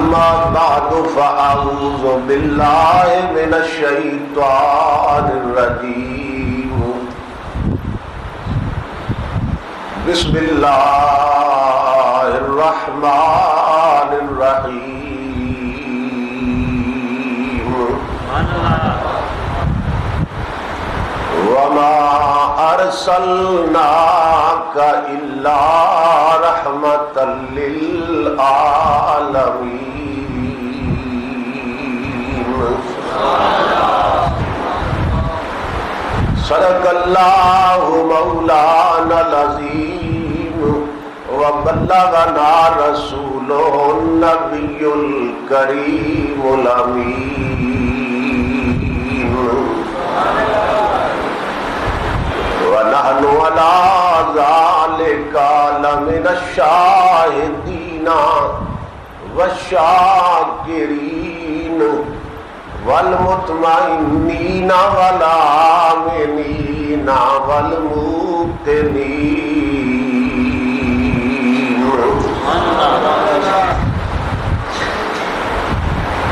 أما بعد فأعوذ بالله من الشيطان الرجيم بسم الله الرحمن الرحيم وما أرسلناك إلا رحمة للعالمين صدق الله مولانا العظيم وبلغنا رسوله النبي الكريم الأمين ونحن على ذلك لمن الشاهدين والشاكرين والمطمئنين والآمنين والموقنين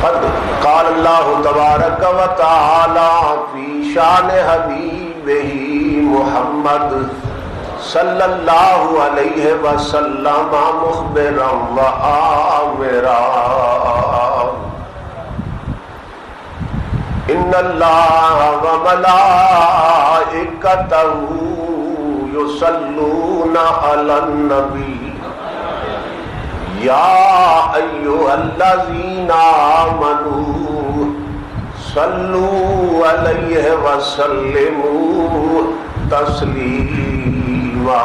قد قال الله تبارك وتعالى في شان حبيبه محمد صلی اللہ علیہ وسلم مخبرا وآمرا ان اللہ وملائکتہ یصلون علی النبی یا ایھا الذین آمنوا صلوا علیہ وسلموا تسلیما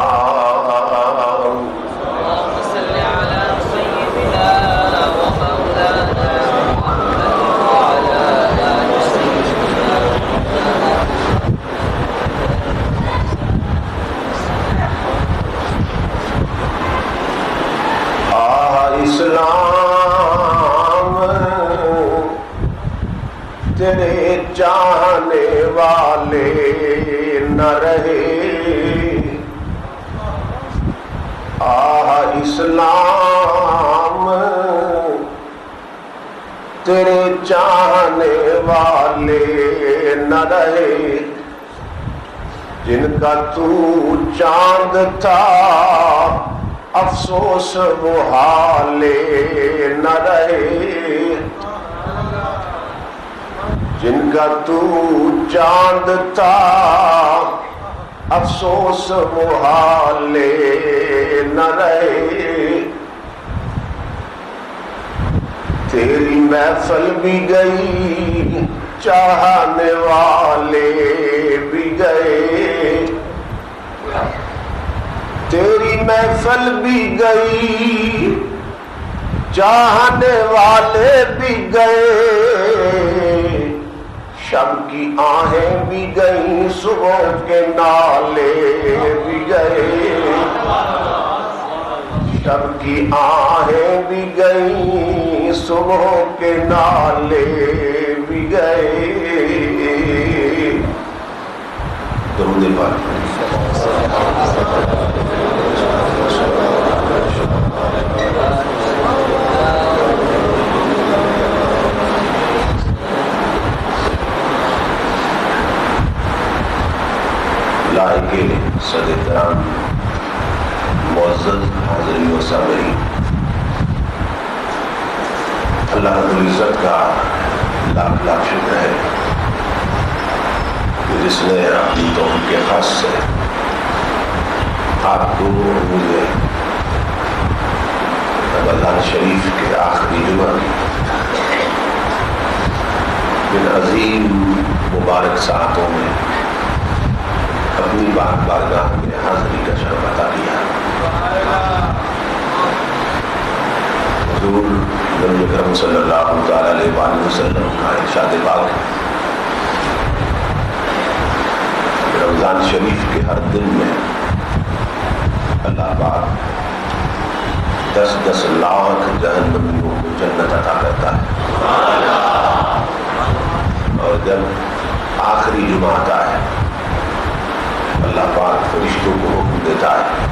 صل علی سیدنا و مولانا محمد وعلی آل سیدنا اسلام تیرے چاہنے والے نہ رہے اسلام تیرے چاہنے والے نہ رہے جن کا تو چاند تھا افسوس وہ حالے نہ رہے جن کا تو چاند تھا افسوس محالے نہ رہے تیری محفل بھی گئی چاہنے والے بھی گئے تیری محفل بھی گئی چاہنے والے بھی گئے شب کی آہیں بھی گئیں صبح کے نالے بھی گئے شب کی آہیں بھی گئیں صبح کے نالے بھی گئے درود پاک کے صدر کرام معزز حاضرین و سامعین اللہ رب العزت کا لاکھ لاکھ شکر ہے کہ جس نے اپنی توفیق کے خاص سے آپ کو مجھے رمضان شریف کے آخری جمعہ ان عظیم مبارک ساعتوں میں اپنی بارگاہ میں حاضری کا شرف عطا کیا حضور نبی اکرم صلی اللہ علیہ وآلہ وسلم کا ارشاد پاک رمضان شریف کے ہر دن میں اللہ پاک 10 لاکھ جہنمیوں کو جنت عطا کرتا ہے اور جب آخری جمعہ آتا ہے اللہ پاک فرشتوں کو حکم دیتا ہے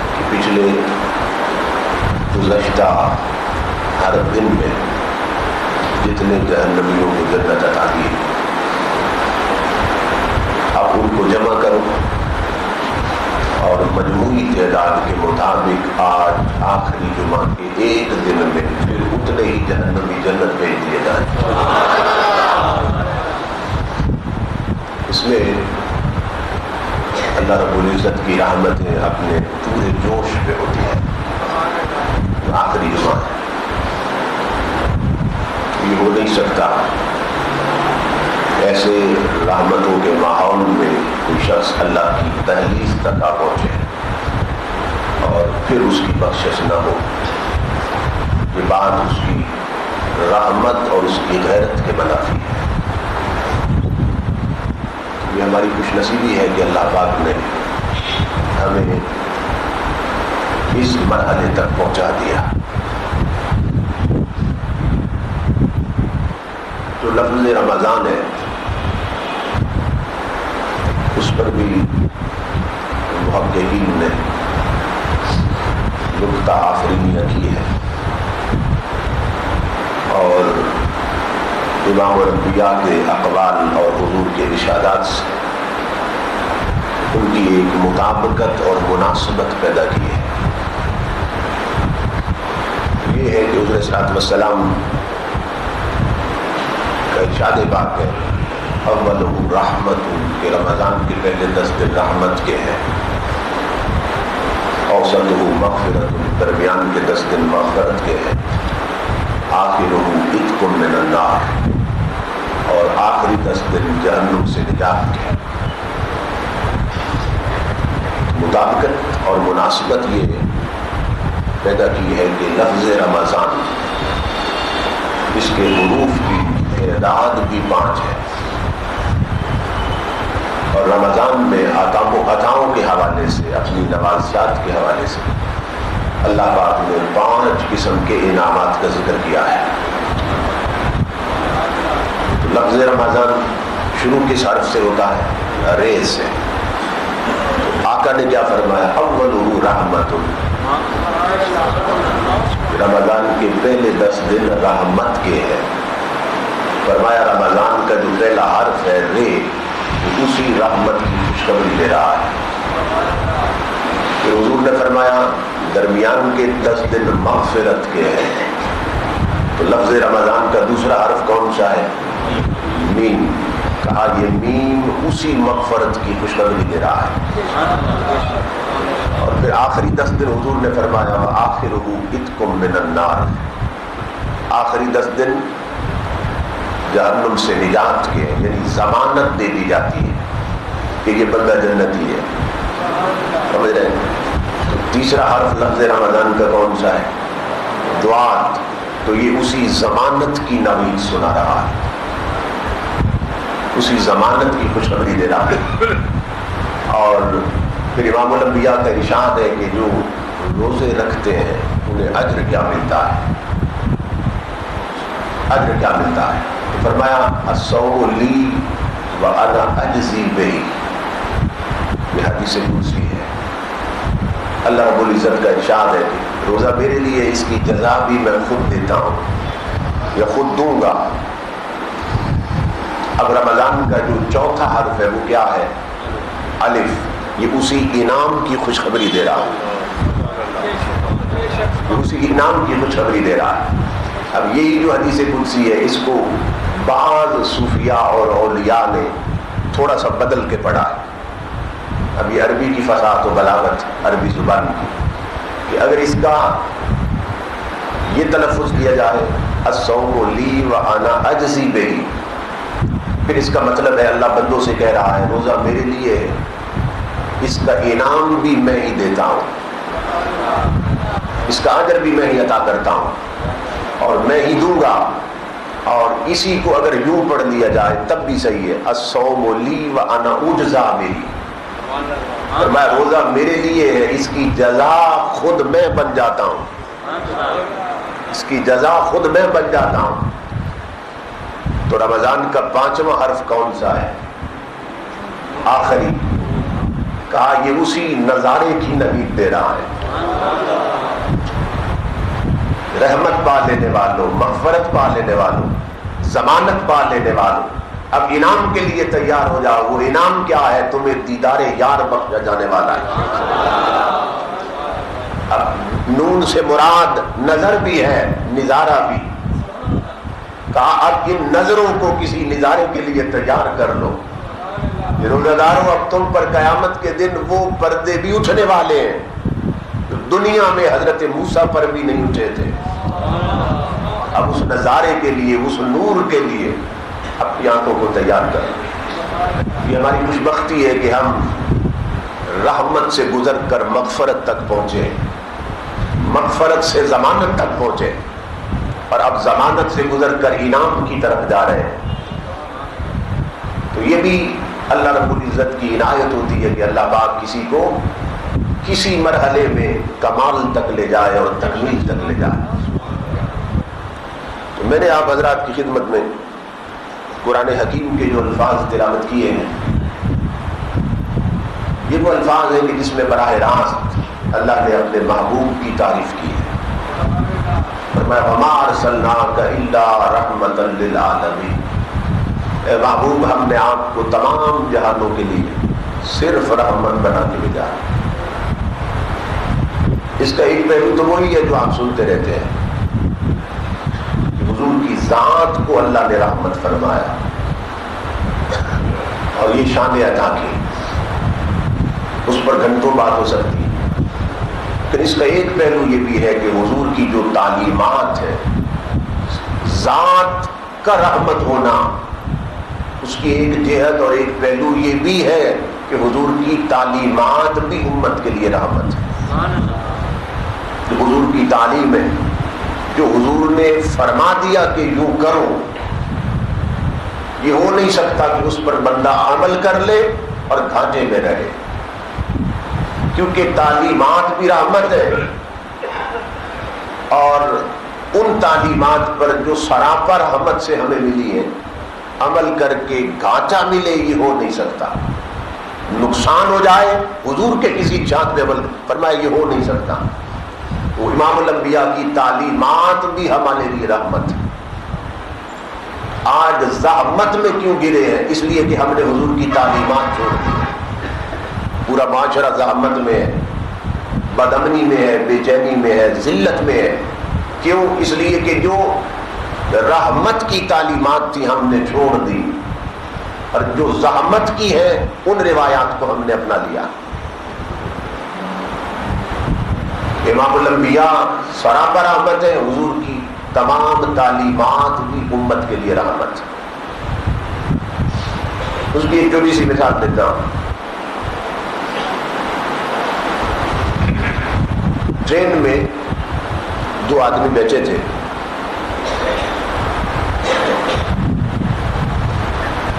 کہ پچھلے گزشتہ ہر دن میں جتنے جہنمیوں کو جنت عطا کی اب ان کو جمع کرو اور مجموعی تعداد کے مطابق آج آخری جمعہ کے ایک دن میں پھر اتنے ہی جہنمی جنت بھیج دیے جائیں۔ اس میں اللہ رب العزت کی رحمتیں اپنے پورے جوش پہ ہوتی ہیں۔ آخری جمعہ ہے، یہ ہو نہیں سکتا ایسے رحمتوں کے ماحول میں کوئی شخص اللہ کی دہلیز تک آ پہنچے اور پھر اس کی بخشش نہ ہو۔ یہ بات اس کی رحمت اور اس کی غیرت کے منافی ہے۔ یہ ہماری خوش نصیبی ہے کہ اللہ پاک نے ہمیں اس مرحلے تک پہنچا دیا۔ جو لفظ رمضان ہے اس پر بھی محققین نے نکتہ آفرینیہ کی ہے اور امام الانبیاء کے اقوال اور حضور کے ارشادات سے ان کی ایک مطابقت اور مناسبت پیدا کی ہے۔ یہ ہے کہ حضور صلی اللہ علیہ وسلم کا ارشاد پاک ہے اولہ رحمت، کہ رمضان کے پہلے 10 دن رحمت کے ہیں، اوسطہ مغفرت، درمیان کے 10 دن مغفرت کے ہیں، آخرہ عتق من النار، اور آخری 10 دن جہنم سے نجات کے ہیں۔ مطابقت اور مناسبت یہ پیدا کی ہے کہ لفظ رمضان اس کے حروف کی تعداد بھی 5 ہے اور رمضان میں عطاؤں کے حوالے سے، اپنی نوازشات کے حوالے سے اللہ پاک نے 5 قسم کے انعامات کا ذکر کیا ہے۔ تو لفظ رمضان شروع کس حرف سے ہوتا ہے؟ رے سے۔ آقا نے کیا فرمایا؟ اولہ رحمت، رمضان کے پہلے 10 دن رحمت کے ہیں۔ فرمایا رمضان کا جو پہلا حرف ہے رے، اسی رحمت کی خوشخبری دے رہا ہے۔ پھر حضور نے فرمایا درمیان کے 10 دن مغفرت کے ہیں، تو لفظ رمضان کا دوسرا حرف کون سا ہے؟ میم۔ کہا یہ میم اسی مغفرت کی خوشخبری دے رہا ہے۔ اور پھر آخری 10 دن حضور نے فرمایا آخرہ عتق من النار، آخری 10 دن جہنم سے نجات کے، یعنی ضمانت دے دی جاتی ہے کہ یہ بندہ جنتی ہے۔ سمجھ رہے ہیں؟ تو تیسرا حرف لفظ رمضان کا کون سا ہے؟ دعات، تو یہ اسی ضمانت کی نوید سنا رہا ہے، اسی ضمانت کی خوشخبری دے رہا ہے۔ اور پھر امام الانبیاء کا ارشاد ہے کہ جو روزے رکھتے ہیں انہیں اجر کیا ملتا ہے، اجر کیا ملتا ہے؟ فرمایا الصوم لی وانا اجزی بہ، یہ حدیث قدسی ہے۔ اللہ رب العزت کا ارشاد ہے کہ روزہ میرے لیے، اس کی جزا بھی میں خود دیتا ہوں یا خود دوں گا۔ اب رمضان کا جو چوتھا حرف ہے وہ کیا ہے؟ الف، یہ اسی انعام کی خوشخبری دے رہا ہے، اسی انعام کی خوشخبری دے رہا ہے۔ اب یہی جو حدیث قدسی ہے اس کو بعض صوفیاء اور اولیاء نے تھوڑا سا بدل کے پڑھا ہے۔ اب یہ عربی کی فصاحت و بلاغت، عربی زبان کی، کہ اگر اس کا یہ تلفظ کیا جائے الصوم لی وانا اجزی بہ، پھر اس کا مطلب ہے اللہ بندوں سے کہہ رہا ہے روزہ میرے لیے ہے، اس کا انعام بھی میں ہی دیتا ہوں، اس کا اجر بھی میں ہی عطا کرتا ہوں اور میں ہی دوں گا۔ اور اسی کو اگر یوں پڑھ لیا جائے تب بھی صحیح ہے، الصوم لی وانا اجزا بہ، فرمایا روزہ میرے لیے ہے، اس کی جزا خود میں بن جاتا ہوں، اس کی جزا خود میں بن جاتا ہوں۔ تو رمضان کا 5واں حرف کون سا ہے؟ آخری۔ کہا یہ اسی نظارے کی نوید دے رہا ہے۔ رحمت پا لینے والوں، مغفرت پا لینے والوں، ضمانت پا لینے والوں، اب انعام کے لیے تیار ہو جاؤ۔ وہ انعام کیا ہے؟ تمہیں دیدار یار بخشا جانے والا ہے۔ اب نون سے مراد نظر بھی ہے، نظارہ بھی۔ کہا اب ان نظروں کو کسی نظارے کے لیے تیار کر لو۔ روزہ داروں، اب تم پر قیامت کے دن وہ پردے بھی اٹھنے والے ہیں جو دنیا میں حضرت موسیٰ پر بھی نہیں اٹھے تھے۔ اب اس نظارے کے لیے، اس نور کے لیے اپنی آنکھوں کو تیار کریں۔ یہ ہماری خوش بختی ہے کہ ہم رحمت سے گزر کر مغفرت تک پہنچے، مغفرت سے ضمانت تک پہنچے، اور اب ضمانت سے گزر کر انعام کی طرف جا رہے ہیں۔ تو یہ بھی اللہ رب العزت کی عنایت ہوتی ہے کہ اللہ پاک کسی کو کسی مرحلے میں کمال تک لے جائے اور تکمیل تک لے جائے۔ تو میں نے آپ حضرات کی خدمت میں قرآن حکیم کے جو الفاظ تلاوت کیے ہیں، یہ وہ الفاظ ہیں کہ جس میں براہ راست اللہ نے اپنے محبوب کی تعریف کی ہے۔ فرمایا وما ارسلناک الا رحمۃ للعالمین، اے محبوب ہم نے آپ کو تمام جہانوں کے لیے صرف رحمت بنا کے بھیجا۔ اس کا ایک پہلو تو وہی ہے جو آپ سنتے رہتے ہیں، حضور کی ذات کو اللہ نے رحمت فرمایا اور یہ شان عطا کی، اس پر گھنٹوں بات ہو سکتی ہے۔ لیکن اس کا ایک پہلو یہ بھی ہے کہ حضور کی جو تعلیمات ہے، ذات کا رحمت ہونا، اس کی ایک جہت اور ایک پہلو یہ بھی ہے کہ حضور کی تعلیمات بھی امت کے لیے رحمت ہے۔ جو حضور کی تعلیم ہے، جو حضور نے فرما دیا کہ یوں کرو، یہ ہو نہیں سکتا کہ اس پر بندہ عمل کر لے اور گھاٹے میں رہے، کیونکہ تعلیمات بھی رحمت ہے، اور ان تعلیمات پر جو سراپا رحمت سے ہمیں ملی ہے، عمل کر کے گھاٹا ملے، یہ ہو نہیں سکتا۔ نقصان ہو جائے حضور کے کسی چاند میں عمل، فرمایا یہ ہو نہیں سکتا۔ وہ امام الانبیاء کی تعلیمات بھی ہمارے لیے رحمت ہے۔ آج زحمت میں کیوں گرے ہیں؟ اس لیے کہ ہم نے حضور کی تعلیمات چھوڑ دی۔ پورا معاشرہ زحمت میں ہے، بدامنی میں ہے، بے چینی میں ہے، ذلت میں ہے۔ کیوں؟ اس لیے کہ جو رحمت کی تعلیمات تھی ہم نے چھوڑ دی، اور جو زحمت کی ہے ان روایات کو ہم نے اپنا لیا۔ امام الانبیاء سراپا رحمت ہے، حضور کی تمام تعلیمات بھی امت کے لیے رحمت ہے۔ اس کی ایک چھوٹی سی مثال دیتا ہوں۔ ٹرین میں دو آدمی بیٹھے تھے،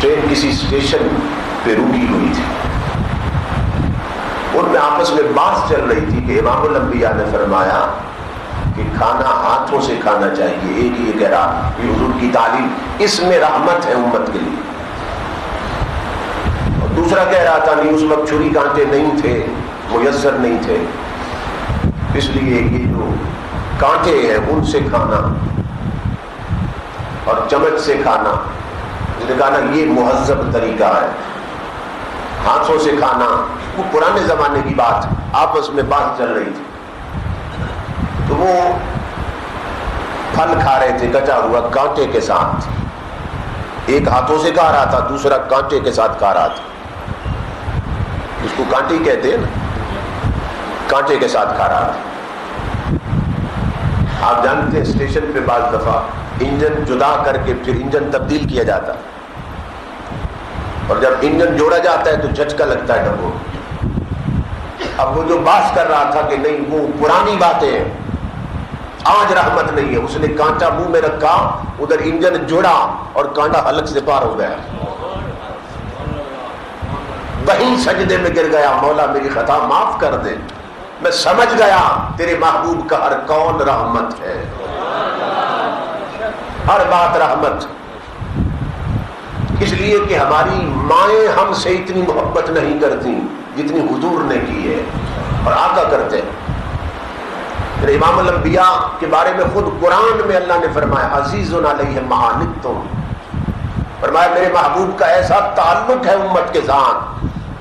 ٹرین کسی اسٹیشن پہ رکی ہوئی تھی، ان میں آپس میں بات چل رہی تھی کہ امام الانبیاء نے فرمایا کہ کھانا ہاتھوں سے کھانا چاہیے۔ ایک یہ کہہ رہا کہ حضور کی تعلیم اس میں رحمت ہے امت کے لیے، اور دوسرا کہہ رہا تھا نہیں، اس وقت چھری کانٹے نہیں تھے، میسر نہیں تھے، اس لیے یہ جو کانٹے ہیں ان سے کھانا اور چمچ سے کھانا، اس نے کہا نا یہ مہذب طریقہ ہے، ہاتھوں سے کھانا۔ وہ پرانے زمانے کی بات، آپس میں بات چل رہی تھی، تو وہ پھل کھا رہے تھے کٹا ہوا کانٹے کے ساتھ، ایک ہاتھوں سے کھا رہا تھا، دوسرا کانٹے کے ساتھ کھا رہا تھا۔ اس کو کانٹے کہتے ہیں نا، کانٹے کے ساتھ کھا رہا تھا۔ آپ جانتے ہیں اسٹیشن پہ بعض دفعہ انجن جدا کر کے پھر انجن تبدیل کیا جاتا ہے، اور جب انجن جوڑا جاتا ہے تو جھٹکا لگتا ہے ڈبوں۔ اب وہ جو بات کر رہا تھا کہ نہیں وہ پرانی باتیں ہیں، آج رحمت نہیں ہے، اس نے کانٹا منہ میں رکھا، ادھر انجن جوڑا اور کانٹا حلق سے پار ہو گیا، وہیں سجدے میں گر گیا، مولا میری خطا معاف کر دے، میں سمجھ گیا تیرے محبوب کا ہر کون رحمت ہے، ہر بات رحمت۔ اس لیے کہ ہماری مائیں ہم سے اتنی محبت نہیں کرتی جتنی حضور نے کی ہے، اور آقا کرتے ہیں۔ پھر امام الانبیاء کے بارے میں خود قرآن میں اللہ نے فرمایا عزیز علیہ ما عنتم، فرمایا میرے محبوب کا ایسا تعلق ہے امت کے ساتھ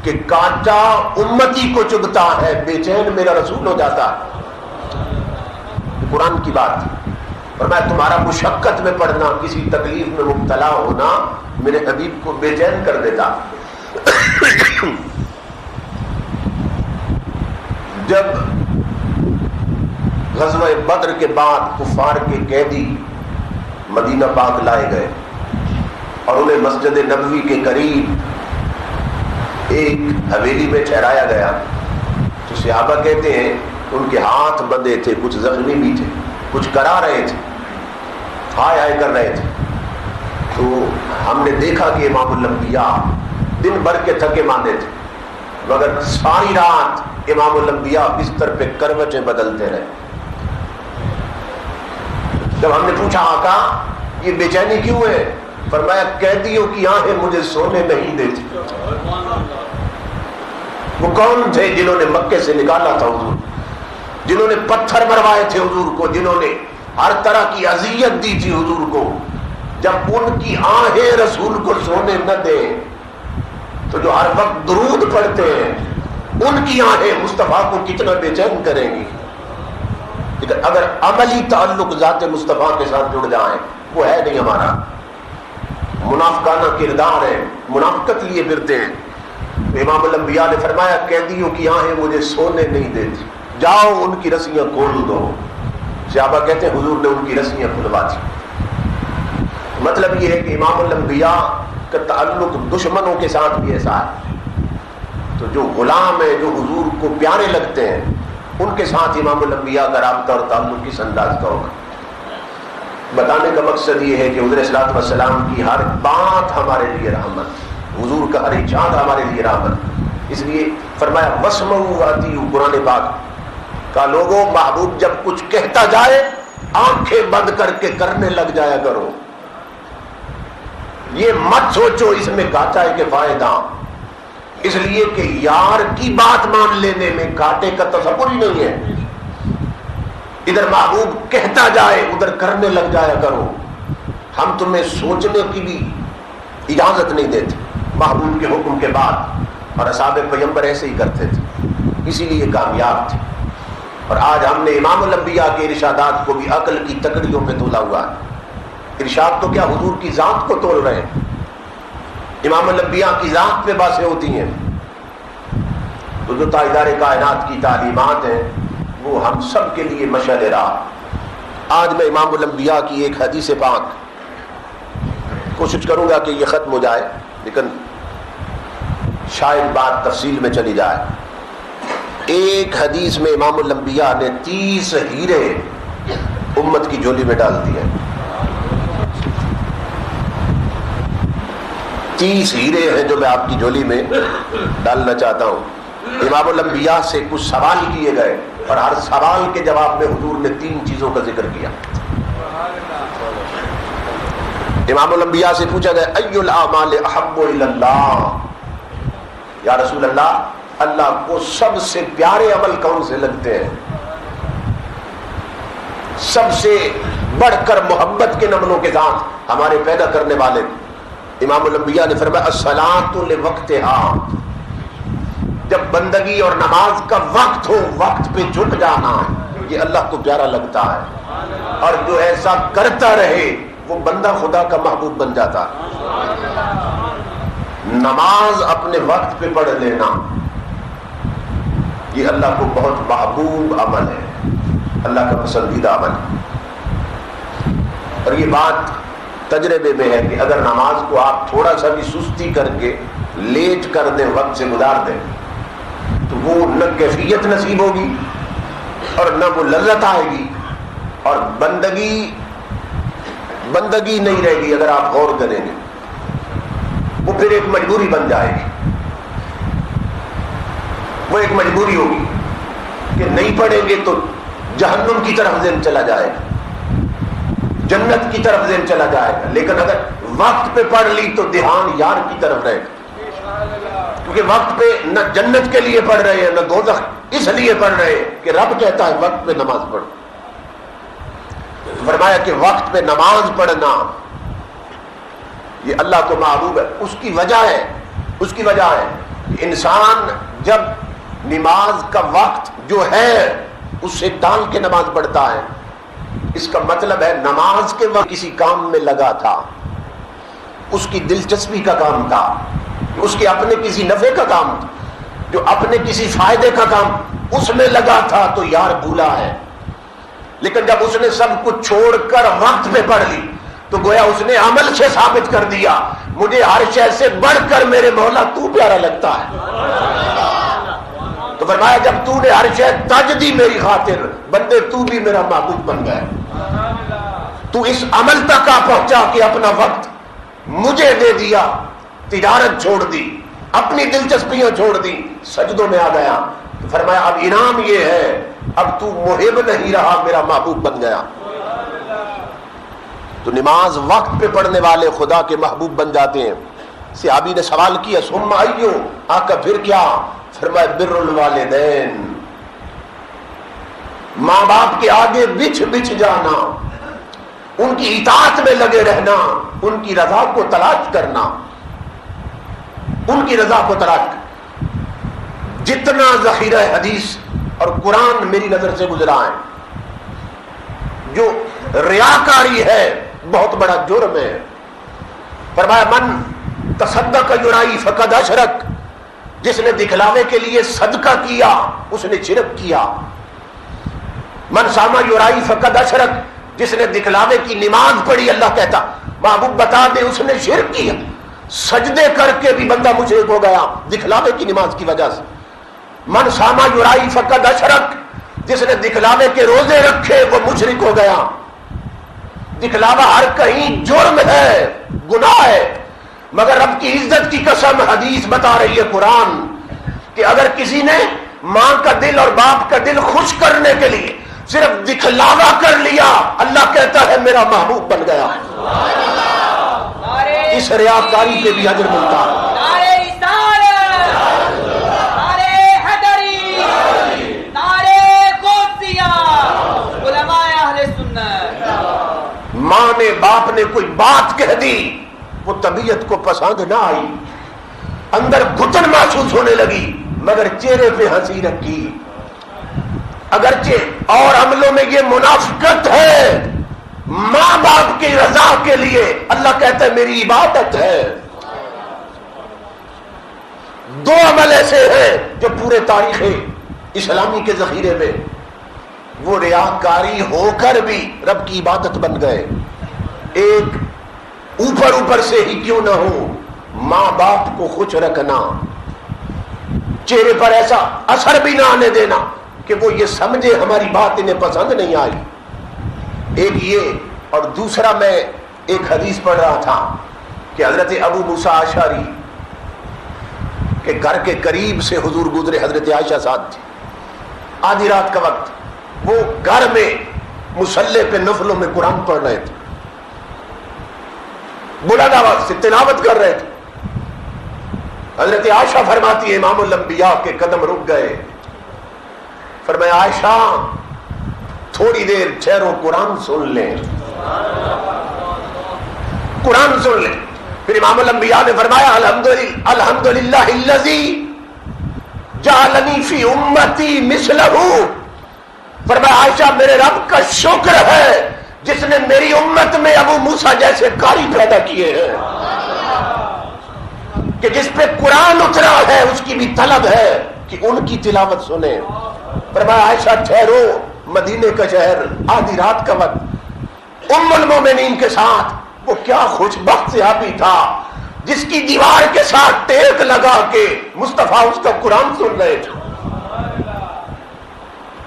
کہ کانٹا امتی کو چبھتا ہے، بے چین میرا رسول ہو جاتا ہے۔ قرآن کی بات، فرمایا تمہارا مشقت میں پڑنا، کسی تکلیف میں مبتلا ہونا میرے حبیب کو بے چین کر دیتا۔ جب غزوہ بدر کے بعد کفار کے قیدی مدینہ پاک لائے گئے اور انہیں مسجد نبوی کے قریب ایک حویلی میں ٹھہرایا گیا، تو صحابہ کہتے ہیں ان کے ہاتھ بندھے تھے، کچھ زخمی بھی تھے، کچھ کرا رہے تھے، ہائے ہائے کر رہے تھے۔ تو ہم نے دیکھا کہ امام الانبیاء دن بھر کے تھکے ماندے تھے، مگر ساری رات امام الانبیاء بستر پہ کروٹیں بدلتے رہے۔ جب ہم نے پوچھا آقا یہ بے چینی کیوں ہے؟ فرمایا قیدیوں کی آنکھیں مجھے سونے نہیں دیتی۔ وہ کون تھے جنہوں نے مکے سے نکالا تھا حضور، جنہوں نے پتھر مروائے تھے حضور کو، جنہوں نے ہر طرح کی اذیت دی تھی حضور کو، جب ان کی آنکھیں رسول کو سونے نہ دیں تو جو ہر وقت درود پڑھتے ہیں ان کی آنکھیں مصطفیٰ کو کتنا بے چین کریں گی۔ لیکن اگر عملی تعلق ذات مصطفیٰ کے ساتھ جڑ جائیں، وہ ہے نہیں ہمارا، منافقانہ کردار ہے، منافقت لیے پھرتے ہیں۔ امام الانبیاء نے فرمایا قیدیوں کی آنکھیں مجھے سونے نہیں دیتی، جاؤ ان کی رسیاں کھول دو۔ صحابہ کہتے ہیں حضور نے ان کی رسیاں کھلوا دی۔ مطلب یہ ہے کہ امام الانبیاء کا تعلق دشمنوں کے ساتھ بھی ایسا ہے، تو جو غلام ہیں، جو حضور کو پیارے لگتے ہیں، ان کے ساتھ امام الانبیاء کا رابطہ اور تعلق کس انداز کا ہوگا۔ بتانے کا مقصد یہ ہے کہ حضور صلی اللہ علیہ وسلم کی ہر بات ہمارے لیے رحمت، حضور کا ہر ایجاد ہمارے لیے رحمت، اس لیے فرمایا واسمعوا واطیعوا، قرآن پاک کا لوگوں محبوب جب کچھ کہتا جائے آنکھیں بند کر کے کرنے لگ جایا کرو، یہ مت سوچو اس میں گھاٹا ہے کہ فائدہ، اس لیے کہ یار کی بات مان لینے میں گھاٹے کا تصور ہی نہیں ہے۔ ادھر محبوب کہتا جائے ادھر کرنے لگ جایا کرو، ہم تمہیں سوچنے کی بھی اجازت نہیں دیتے محبوب کے حکم کے بعد، اور اصحاب پیغمبر ایسے ہی کرتے تھے، اسی لیے کامیاب تھے۔ اور آج ہم نے امام الانبیاء کے ارشادات کو بھی عقل کی تکڑیوں پہ تولا ہوا ہے۔ ارشاد تو کیا حضور کی ذات کو تول رہے ہیں، امام الانبیاء کی ذات پہ باتیں ہوتی ہیں، تو جو تاجدار کائنات کی تعلیمات ہیں وہ ہم سب کے لیے مشعل راہ۔ آج میں امام الانبیاء کی ایک حدیث پاک کوشش کروں گا کہ یہ ختم ہو جائے، لیکن شاید بات تفصیل میں چلی جائے۔ ایک حدیث میں امام الانبیاء نے 30 ہیرے امت کی جھولی میں ڈال دیے، 30 ہیرے ہیں جو میں آپ کی جھولی میں ڈالنا چاہتا ہوں۔ امام الانبیاء سے کچھ سوال کیے گئے اور ہر سوال کے جواب میں حضور نے 3 چیزوں کا ذکر کیا۔ امام الانبیاء سے پوچھا گیا ای الاعمال احب الی اللہ، یا رسول اللہ اللہ کو سب سے پیارے عمل کون سے لگتے ہیں، سب سے بڑھ کر محبت کے نمنوں کے ساتھ ہمارے پیدا کرنے والے؟ امام الانبیاء نے فرمایا الصلاۃ لوقتہا، جب بندگی اور نماز کا وقت ہو وقت پہ جھک جانا، یہ اللہ کو پیارا لگتا ہے، اور جو ایسا کرتا رہے وہ بندہ خدا کا محبوب بن جاتا ہے۔ نماز اپنے وقت پہ پڑھ لینا یہ اللہ کو بہت محبوب عمل ہے، اللہ کا پسندیدہ عمل ہے۔ اور یہ بات تجربے میں ہے کہ اگر نماز کو آپ تھوڑا سا بھی سستی کر کے لیٹ کر دیں، وقت سے گزار دیں، تو وہ نہ کیفیت نصیب ہوگی اور نہ وہ لذت آئے گی، اور بندگی نہیں رہے گی۔ اگر آپ غور کریں گے وہ پھر ایک مجبوری بن جائے گی، وہ ایک مجبوری ہوگی کہ نہیں پڑھیں گے تو جہنم کی طرف ذہن چلا جائے گا، جنت کی طرف ذہن چلا جائے گا۔ لیکن اگر وقت پہ پڑھ لی تو دھیان یار کی طرف رہے گا، کیونکہ وقت پہ نہ جنت کے لیے پڑھ رہے ہیں نہ دوزخ، اس لیے پڑھ رہے ہیں کہ رب کہتا ہے وقت پہ نماز پڑھو۔ فرمایا کہ وقت پہ نماز پڑھنا یہ اللہ کو محبوب ہے. اس کی وجہ ہے کہ انسان جب نماز کا وقت جو ہے اس سے ٹال کے نماز پڑھتا ہے، اس کا مطلب ہے نماز کے وقت کسی کام میں لگا تھا، اس کی دلچسپی کا کام تھا، اس کے اپنے کسی نفع کا کام تھا، جو اپنے کسی فائدے کا کام اس میں لگا تھا تو یار بھولا ہے. لیکن جب اس نے سب کچھ چھوڑ کر وقت پہ پڑھ لی تو گویا اس نے عمل سے ثابت کر دیا مجھے ہر شے سے بڑھ کر میرے مولا تو پیارا لگتا ہے. تو فرمایا جب تو نے ہر شے تج دی میری خاطر، بندے تو بھی میرا محبوب بن گئے. تو اس عمل تک آ پہنچا کہ اپنا وقت مجھے دے دیا، تجارت چھوڑ دی، اپنی دلچسپیاں چھوڑ دی، سجدوں میں آ گیا. تو فرمایا اب انعام یہ ہے اب تو محب نہیں رہا، میرا محبوب بن گیا. تو نماز وقت پہ پڑھنے والے خدا کے محبوب بن جاتے ہیں. صحابی نے سوال کیا ثم ایو، آقا پھر کیا؟ فرمایا بر الوالدین، ماں باپ کے آگے بچھ جانا، ان کی اطاعت میں لگے رہنا، ان کی رضا کو تلاش کرنا، ان کی رضا کو تلاش کرنا. جتنا ذخیرہ حدیث اور قرآن میری نظر سے گزرا ہے، جو ریاکاری ہے بہت بڑا جرم ہے. فرمایا من تصدق یرائی فقد اشرک، جس نے دکھلاوے کے لیے صدقہ کیا اس نے شرک کیا. من صام یرائی فقد اشرک، جس نے دکھلاوے کی نماز پڑھی اللہ کہتا محبوب بتا دے اس نے شرک کیا. سجدے کر کے بھی بندہ مشرک ہو گیا دکھلاوے کی نماز کی وجہ سے. من صام یرائی فقد اشرک، جس نے دکھلاوے کے روزے رکھے وہ مشرک ہو گیا. دکھلاوا ہر کہیں جرم ہے، گناہ ہے، مگر رب کی عزت کی قسم حدیث بتا رہی ہے قرآن کہ اگر کسی نے ماں کا دل اور باپ کا دل خوش کرنے کے لیے صرف دکھلاوا کر لیا اللہ کہتا ہے میرا محبوب بن گیا. اس ریاکاری پہ بھی اجر ملتا ہے. ماں نے باپ نے کوئی بات کہہ دی وہ طبیعت کو پسند نہ آئی، اندر گھٹن محسوس ہونے لگی مگر چہرے پہ ہنسی رکھی. اگرچہ اور عملوں میں یہ منافقت ہے، ماں باپ کی رضا کے لیے اللہ کہتا ہے میری عبادت ہے. دو عمل ایسے ہیں جو پورے تاریخ اسلامی کے ذخیرے میں وہ ریاکاری ہو کر بھی رب کی عبادت بن گئے. ایک اوپر سے ہی کیوں نہ ہو، ماں باپ کو خوش رکھنا، چہرے پر ایسا اثر بھی نہ آنے دینا کہ وہ یہ سمجھے ہماری بات انہیں پسند نہیں آئی. ایک یہ، اور دوسرا میں ایک حدیث پڑھ رہا تھا کہ حضرت ابو موسیٰ اشعری کے گھر کے قریب سے حضور گزرے، حضرت عائشہ ساتھ تھی. آدھی رات کا وقت وہ گھر میں مصلی پہ نفلوں میں قرآن پڑھ رہے تھے، بلند آواز سے تلاوت کر رہے تھے. حضرت عائشہ فرماتی ہے امام الانبیاء کے قدم رک گئے. فرمایا عائشہ تھوڑی دیر ٹھہرو قرآن سن لیں، قرآن سن لیں. پھر امام الانبیاء نے فرمایا الحمدللہ الذی جعلنی فی امتی مثلہ. فرمایا عائشہ میرے رب کا شکر ہے جس نے میری امت میں ابو موسیٰ جیسے قاری پیدا کیے ہیں کہ جس پہ قرآن اترا ہے اس کی بھی طلب ہے کہ ان کی تلاوت سنیں. فرمایا عائشہ ٹھہرو، مدینے کا شہر، آدھی رات کا وقت، ام المومنین کے ساتھ وہ کیا خوش بخت صحابی تھا جس کی دیوار کے ساتھ ٹیک لگا کے مصطفیٰ اس کا قرآن سن رہے تھے.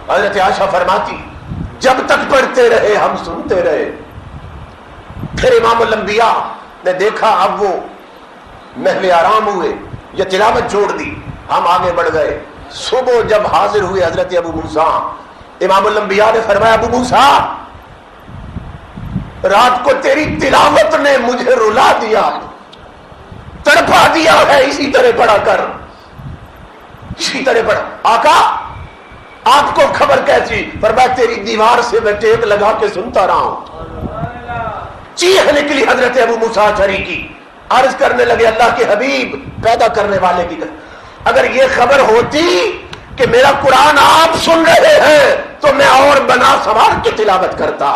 حضرت عائشہ فرماتی جب تک پڑھتے رہے ہم سنتے رہے. پھر امام الانبیاء نے دیکھا اب وہ محو آرام ہوئے، یہ تلاوت چھوڑ دی، ہم آگے بڑھ گئے. صبح جب حاضر ہوئے حضرت ابو موسیٰ، امام الانبیاء نے فرمایا ابو موسیٰ رات کو تیری تلاوت نے مجھے رلا دیا، تڑپا دیا ہے، اسی طرح پڑھا کر، اسی طرح پڑھا. آقا آپ کو خبر کیسی؟ فرمایا تیری دیوار سے میں ٹیک لگا کے سنتا رہا ہوں. چیخ نکلی حضرت ابو موسیٰ اشعری کی، عرض کرنے لگے اللہ کے حبیب، پیدا کرنے والے کی، اگر یہ خبر ہوتی کہ میرا قرآن آپ سن رہے ہیں تو میں اور بنا سوار کے تلاوت کرتا.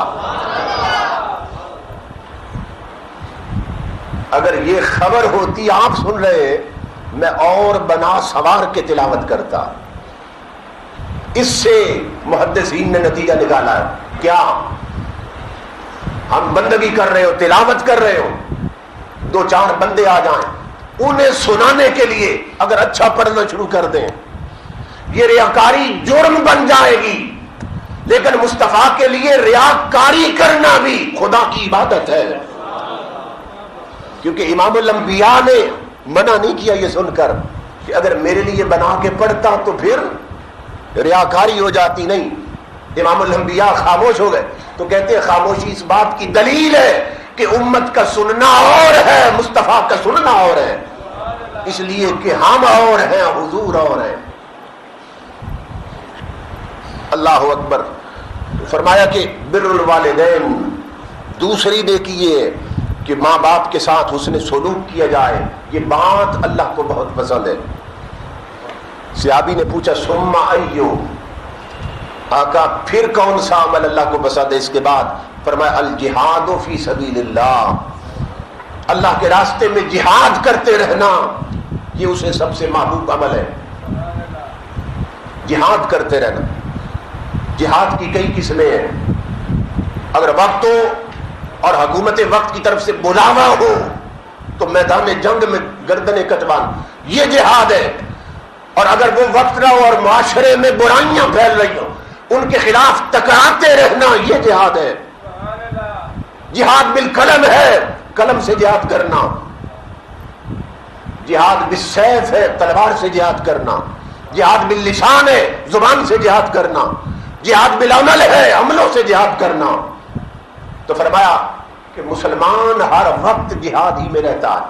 اگر یہ خبر ہوتی آپ سن رہے ہیں میں اور بنا سوار کے تلاوت کرتا. اس سے محدثین نے نتیجہ نکالا ہے کیا؟ ہم بندگی کر رہے ہو، تلاوت کر رہے ہو، دو چار بندے آ جائیں، انہیں سنانے کے لیے اگر اچھا پڑھنا شروع کر دیں، یہ ریاکاری جرم بن جائے گی. لیکن مصطفیٰ کے لیے ریاکاری کرنا بھی خدا کی عبادت ہے، کیونکہ امام الانبیاء نے منع نہیں کیا یہ سن کر کہ اگر میرے لیے بنا کے پڑھتا تو پھر ریاکاری ہو جاتی. نہیں، امام الانبیاء خاموش ہو گئے تو کہتے ہیں خاموشی اس بات کی دلیل ہے کہ امت کا سننا اور ہے، مصطفیٰ کا سننا اور ہے، اس لیے کہ ہم اور ہیں، حضور اور ہیں. اللہ اکبر. فرمایا کہ بر الوالدین، دوسری نیکی یہ ہے کہ ماں باپ کے ساتھ حسن سلوک کیا جائے. یہ بات اللہ کو بہت پسند ہے. صحابی نے پوچھا ثم ایو، آقا پھر کون سا عمل اللہ کو پسند ہے اس کے بعد؟ فرمایا الجہاد فی سبیل اللہ، اللہ کے راستے میں جہاد کرتے رہنا، یہ اسے سب سے محبوب عمل ہے. جہاد کرتے رہنا. جہاد کی کئی قسمیں ہیں. اگر وقت ہو اور حکومت وقت کی طرف سے بلاوا ہو تو میدان جنگ میں گردنیں کٹوان، یہ جہاد ہے. اور اگر وہ وقت نہ ہو اور معاشرے میں برائیاں پھیل رہی ہوں ان کے خلاف ٹکراتے رہنا، یہ جہاد ہے. جہاد بالقلم ہے، قلم سے جہاد کرنا. جہاد بالسیف ہے، تلوار سے جہاد کرنا. جہاد باللسان ہے، زبان سے جہاد کرنا. جہاد بالعمل ہے، عملوں سے جہاد کرنا. تو فرمایا کہ مسلمان ہر وقت جہاد ہی میں رہتا ہے.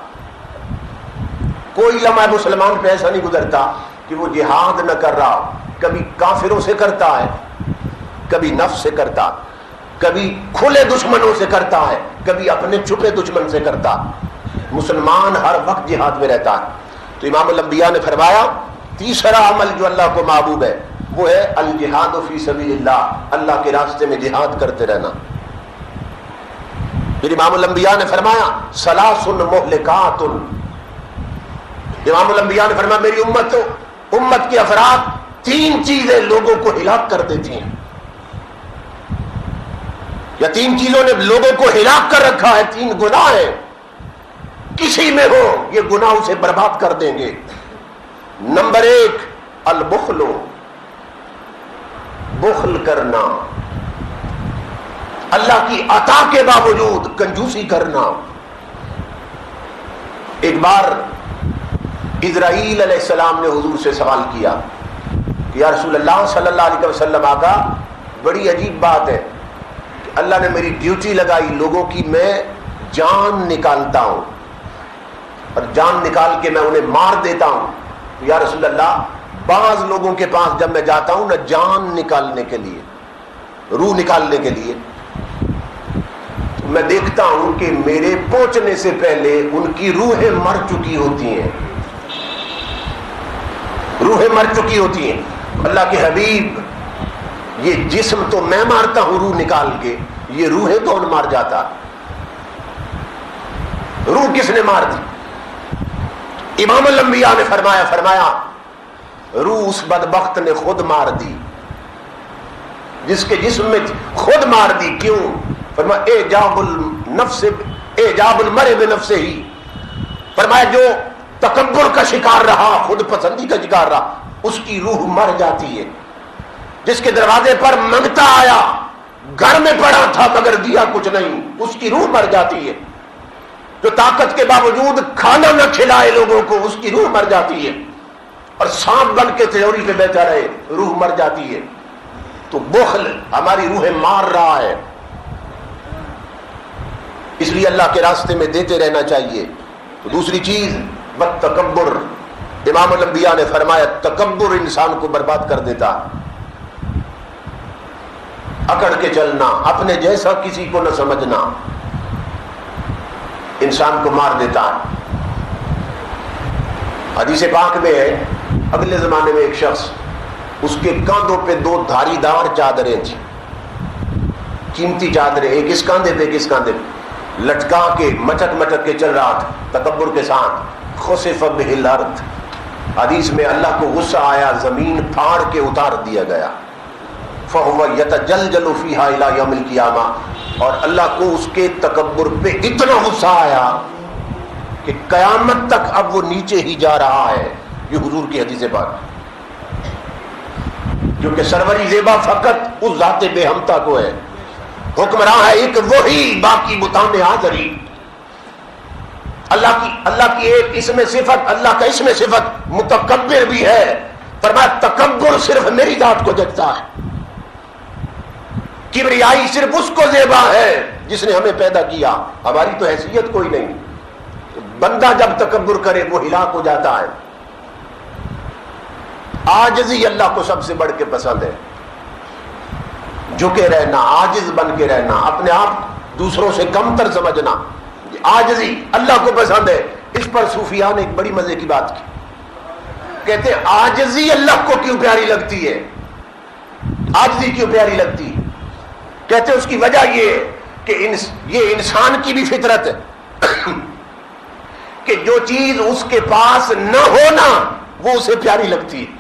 کوئی لمحہ مسلمان پہ ایسا نہیں گزرتا کہ وہ جہاد نہ کر رہا. کبھی کافروں سے کرتا ہے، کبھی نفس سے کرتا، کبھی کھلے دشمنوں سے کرتا ہے، کبھی اپنے چھپے دشمن سے کرتا. مسلمان ہر وقت جہاد میں رہتا ہے. تو امام الانبیاء نے فرمایا تیسرا عمل جو اللہ کو محبوب ہے وہ ہے الجہاد فی سبیل اللہ، اللہ کے راستے میں جہاد کرتے رہنا. پھر امام الانبیاء نے فرمایا ثلاث مہلکات، امام الانبیاء نے فرمایا میری امت کے افراد تین چیزیں لوگوں کو ہلاک کر دیتی ہیں، یا تین چیزوں نے لوگوں کو ہلاک کر رکھا ہے. تین گناہ ہیں، کسی میں ہو یہ گناہ اسے برباد کر دیں گے. نمبر ایک البخل، بخل کرنا، اللہ کی عطا کے باوجود کنجوسی کرنا. ایک بار اسرائیل علیہ السلام نے حضور سے سوال کیا کہ یا رسول اللہ صلی اللہ علیہ وسلم، آقا بڑی عجیب بات ہے کہ اللہ نے میری ڈیوٹی لگائی لوگوں کی، میں جان نکالتا ہوں اور جان نکال کے میں انہیں مار دیتا ہوں. یا رسول اللہ بعض لوگوں کے پاس جب میں جاتا ہوں نہ جان نکالنے کے لیے، روح نکالنے کے لیے، میں دیکھتا ہوں کہ میرے پہنچنے سے پہلے ان کی روحیں مر چکی ہوتی ہیں، روحیں مر چکی ہوتی ہیں. اللہ کے حبیب یہ جسم تو میں مارتا ہوں روح نکال کے، یہ روحیں کون مار جاتا؟ روح کس نے مار دی؟ امام الانبیاء نے فرمایا روح اس بدبخت نے خود مار دی، جس کے جسم میں خود مار دی. کیوں؟ فرمایا اعجاب المرء بنفسہ ہی، فرمایا جو تکبر کا شکار رہا، خود پسندی کا شکار رہا، اس کی روح مر جاتی ہے. جس کے دروازے پر منگتا آیا، گھر میں پڑا تھا مگر دیا کچھ نہیں، اس کی روح مر جاتی ہے. جو طاقت کے باوجود کھانا نہ کھلائے لوگوں کو، اس کی روح مر جاتی ہے. اور سانپ بن کے تیوری پہ بیٹھا رہے، روح مر جاتی ہے. تو بخل ہماری روحیں مار رہا ہے، اس لیے اللہ کے راستے میں دیتے رہنا چاہیے. تو دوسری چیز تکبر، امام الانبیاء نے فرمایا تکبر انسان کو برباد کر دیتا. اکڑ کے چلنا، اپنے جیسا کسی کو نہ سمجھنا، انسان کو مار دیتا ہے۔ حدیث پاک میں ہے اگلے زمانے میں ایک شخص، اس کے کاندھوں پہ 2 دھاری دار چادریں تھیں، قیمتی چادریں، ایک اس کاندھے پہ ایک اس کاندھے پہ، لٹکا کے مٹک مٹک کے چل رہا تھا تکبر کے ساتھ۔ خسف بہ الارض، حدیث میں اللہ کو غصہ آیا، زمین پھاڑ کے اتار دیا گیا۔ فہو یتجلجل فیہا الی یوم القیامہ، اور اللہ کو اس کے تکبر پہ اتنا غصہ آیا کہ قیامت تک اب وہ نیچے ہی جا رہا ہے۔ یہ حضور کی حدیث بات، کیونکہ سروری زیبا فقط اس ذات بے ہمتا کو ہے، حکمراں ہے ایک وہی، باقی بتانے حاضری۔ اللہ کی ایک اسم صفت، اللہ کا اسم صفت متکبر بھی ہے، فرمایا تکبر صرف میری ذات کو جگتا ہے، کبریائی صرف اس کو زیبا ہے جس نے ہمیں پیدا کیا، ہماری تو حیثیت کوئی نہیں۔ بندہ جب تکبر کرے وہ ہلاک ہو جاتا ہے۔ عاجزی اللہ کو سب سے بڑھ کے پسند ہے، جھکے رہنا، عاجز بن کے رہنا، اپنے آپ دوسروں سے کم تر سمجھنا، عاجزی اللہ کو پسند ہے۔ اس پر صوفیاء نے ایک بڑی مزے کی بات کی، کہتے ہیں عاجزی اللہ کو کیوں پیاری لگتی ہے، عاجزی کیوں پیاری لگتی ہے؟ کہتے ہیں اس کی وجہ یہ ہے کہ یہ انسان کی بھی فطرت ہے کہ جو چیز اس کے پاس نہ ہونا وہ اسے پیاری لگتی ہے،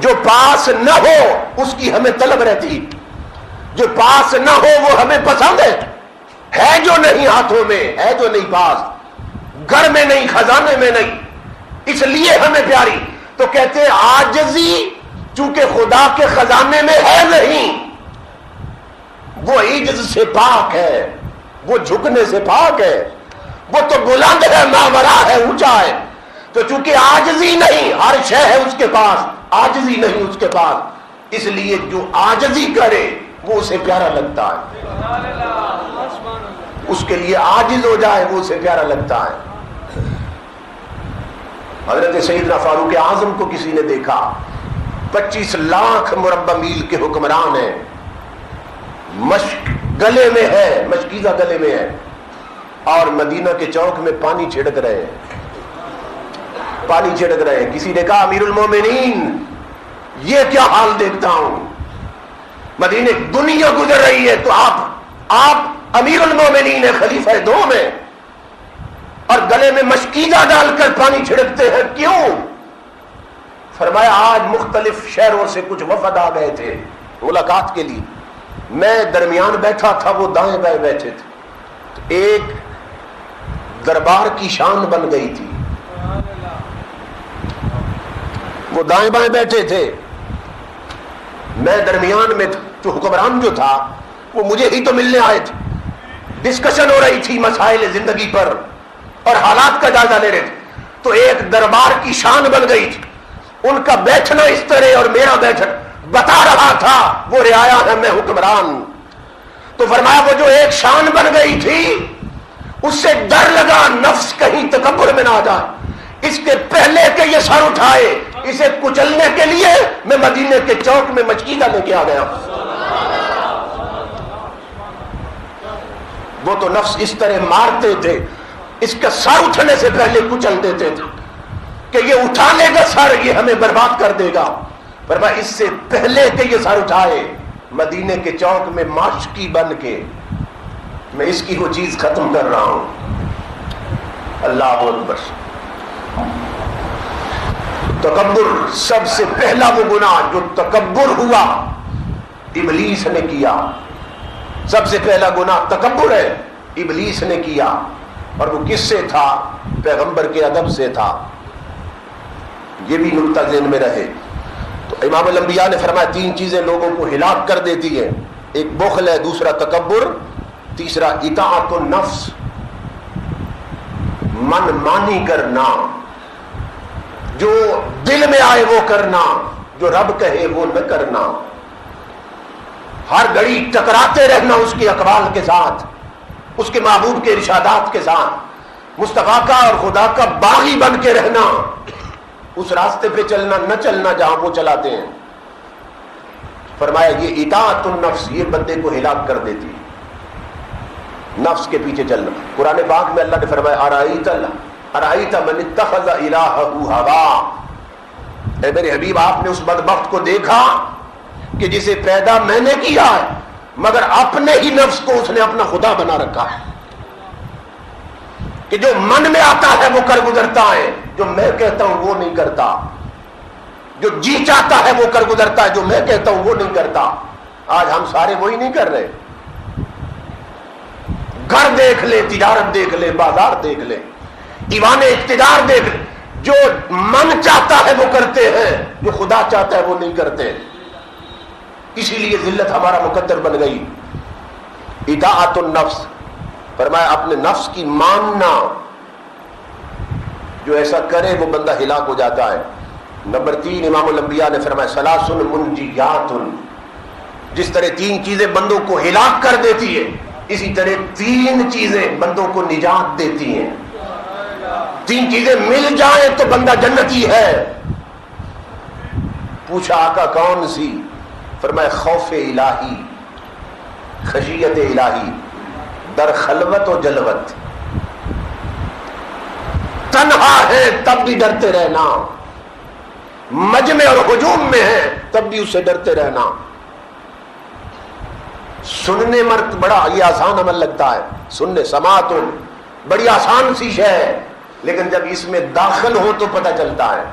جو پاس نہ ہو اس کی ہمیں طلب رہتی، جو پاس نہ ہو وہ ہمیں پسند ہے جو نہیں ہاتھوں میں، ہے جو نہیں پاس، گھر میں نہیں، خزانے میں نہیں، اس لیے ہمیں پیاری۔ تو کہتے ہیں عاجزی چونکہ خدا کے خزانے میں ہے نہیں، وہ عجز سے پاک ہے، وہ جھکنے سے پاک ہے، وہ تو بلند ہے، ماورا ہے، اونچا ہے۔ تو چونکہ عاجزی نہیں، ہر شے ہے اس کے پاس، عاجزی نہیں اس کے پاس، اس لیے جو عاجزی کرے وہ اسے پیارا لگتا ہے، اس کے لیے عاجز ہو جائے وہ اسے پیارا لگتا ہے۔ حضرت سیدنا فاروق اعظم کو کسی نے دیکھا، 25 لاکھ مربع میل کے حکمران ہیں، مشک گلے میں ہے، مشکیزہ گلے میں ہے، اور مدینہ کے چوک میں پانی چھڑک رہے ہیں، پانی چھڑک رہے ہیں۔ کسی نے کہا امیر المومنین یہ کیا حال دیکھتا ہوں، مدینے دنیا گزر رہی ہے تو آپ امیر المومنین ہیں، خلیفہ دوم ہیں، اور گلے میں مشکیزہ ڈال کر پانی چھڑکتے ہیں، کیوں؟ فرمایا آج مختلف شہروں سے کچھ وفد آ گئے تھے ملاقات کے لیے، میں درمیان بیٹھا تھا، وہ دائیں بائیں بیٹھے تھے، تو ایک دربار کی شان بن گئی تھی، وہ دائیں بائیں بیٹھے تھے، میں درمیان میں، تو حکمران جو تھا وہ مجھے ہی تو ملنے آئے تھے، ڈسکشن ہو رہی تھی مسائل زندگی پر اور حالات کا جائزہ لے رہے تھے، تو ایک دربار کی شان بن گئی تھی، ان کا بیٹھنا اس طرح اور میرا بیٹھنا بتا رہا تھا وہ رعایا ہے، میں حکمران۔ تو فرمایا وہ جو ایک شان بن گئی تھی اس سے ڈر لگا نفس کہیں تکبر میں نہ آ جائے، اس کے پہلے کہ یہ سر اٹھائے اسے کچلنے کے لیے میں مدینے کے چوک میں مشکیزہ لے کے آ گیا۔ وہ تو نفس اس طرح مارتے تھے، اس کا سر اٹھنے سے پہلے کچل دیتے تھے کہ یہ اٹھا لے گا سر، یہ ہمیں برباد کر دے گا، پر میں اس سے پہلے کہ یہ سر اٹھائے مدینے کے چوک میں معشوقی بن کے میں اس کی وہ چیز ختم کر رہا ہوں۔ اللہ اکبر۔ تکبر سب سے پہلا وہ گناہ جو تکبر ہوا ابلیس نے کیا، سب سے پہلا گناہ تکبر ہے، ابلیس نے کیا، اور وہ کس سے تھا؟ پیغمبر کے ادب سے تھا۔ یہ بھی نقطہ ذہن میں رہے۔ تو امام الانبیاء نے فرمایا 3 چیزیں لوگوں کو ہلاک کر دیتی ہیں، ایک بخل ہے، دوسرا تکبر، تیسرا اطاعت النفس، من مانی کرنا، جو دل میں آئے وہ کرنا، جو رب کہے وہ نہ کرنا، ہر گھڑی ٹکراتے رہنا اس کے اقوال کے ساتھ، اس کے محبوب کے ارشادات کے ساتھ، مصطفیٰ کا اور خدا کا باغی بن کے رہنا، اس راستے پہ چلنا، نہ چلنا جہاں وہ چلاتے ہیں۔ فرمایا یہ اطاعت النفس یہ بندے کو ہلاک کر دیتی ہے، نفس کے پیچھے چلنا۔ قرآن پاک میں اللہ نے فرمایا ارائیت من اتخذ الہہ ہوا، اے میرے حبیب آپ نے اس بدبخت کو دیکھا کہ جسے پیدا میں نے کیا ہے مگر اپنے ہی نفس کو اس نے اپنا خدا بنا رکھا ہے، کہ جو من میں آتا ہے وہ کر گزرتا ہے، جو میں کہتا ہوں وہ نہیں کرتا، جو جی چاہتا ہے وہ کر گزرتا ہے، جو میں کہتا ہوں وہ نہیں کرتا۔ آج ہم سارے وہی نہیں کر رہے۔ گھر دیکھ لے، تجارت دیکھ لے، بازار دیکھ لے، ایوان اقتدار دیکھ لے، جو من چاہتا ہے وہ کرتے ہیں، جو خدا چاہتا ہے وہ نہیں کرتے۔ اسی لیے ذلت ہمارا مقدر بن گئی۔ اطاعت النفس، فرمایا اپنے نفس کی ماننا، جو ایسا کرے وہ بندہ ہلاک ہو جاتا ہے۔ نمبر 3 امام الانبیاء نے فرمایا ثلاث منجیات، جس طرح 3 چیزیں بندوں کو ہلاک کر دیتی ہے اسی طرح 3 چیزیں بندوں کو نجات دیتی ہیں۔ 3 چیزیں مل جائیں تو بندہ جنتی ہے۔ پوچھا آقا کون سی؟ فرمایا خوف الہی، خشیت الہی، در خلوت و جلوت، تنہا ہے تب بھی ڈرتے رہنا، مجمع اور ہجوم میں ہے تب بھی اسے ڈرتے رہنا۔ سننے مرد بڑا یہ آسان عمل لگتا ہے، سننے سماعت بڑی آسان سی شے ہے، لیکن جب اس میں داخل ہو تو پتہ چلتا ہے۔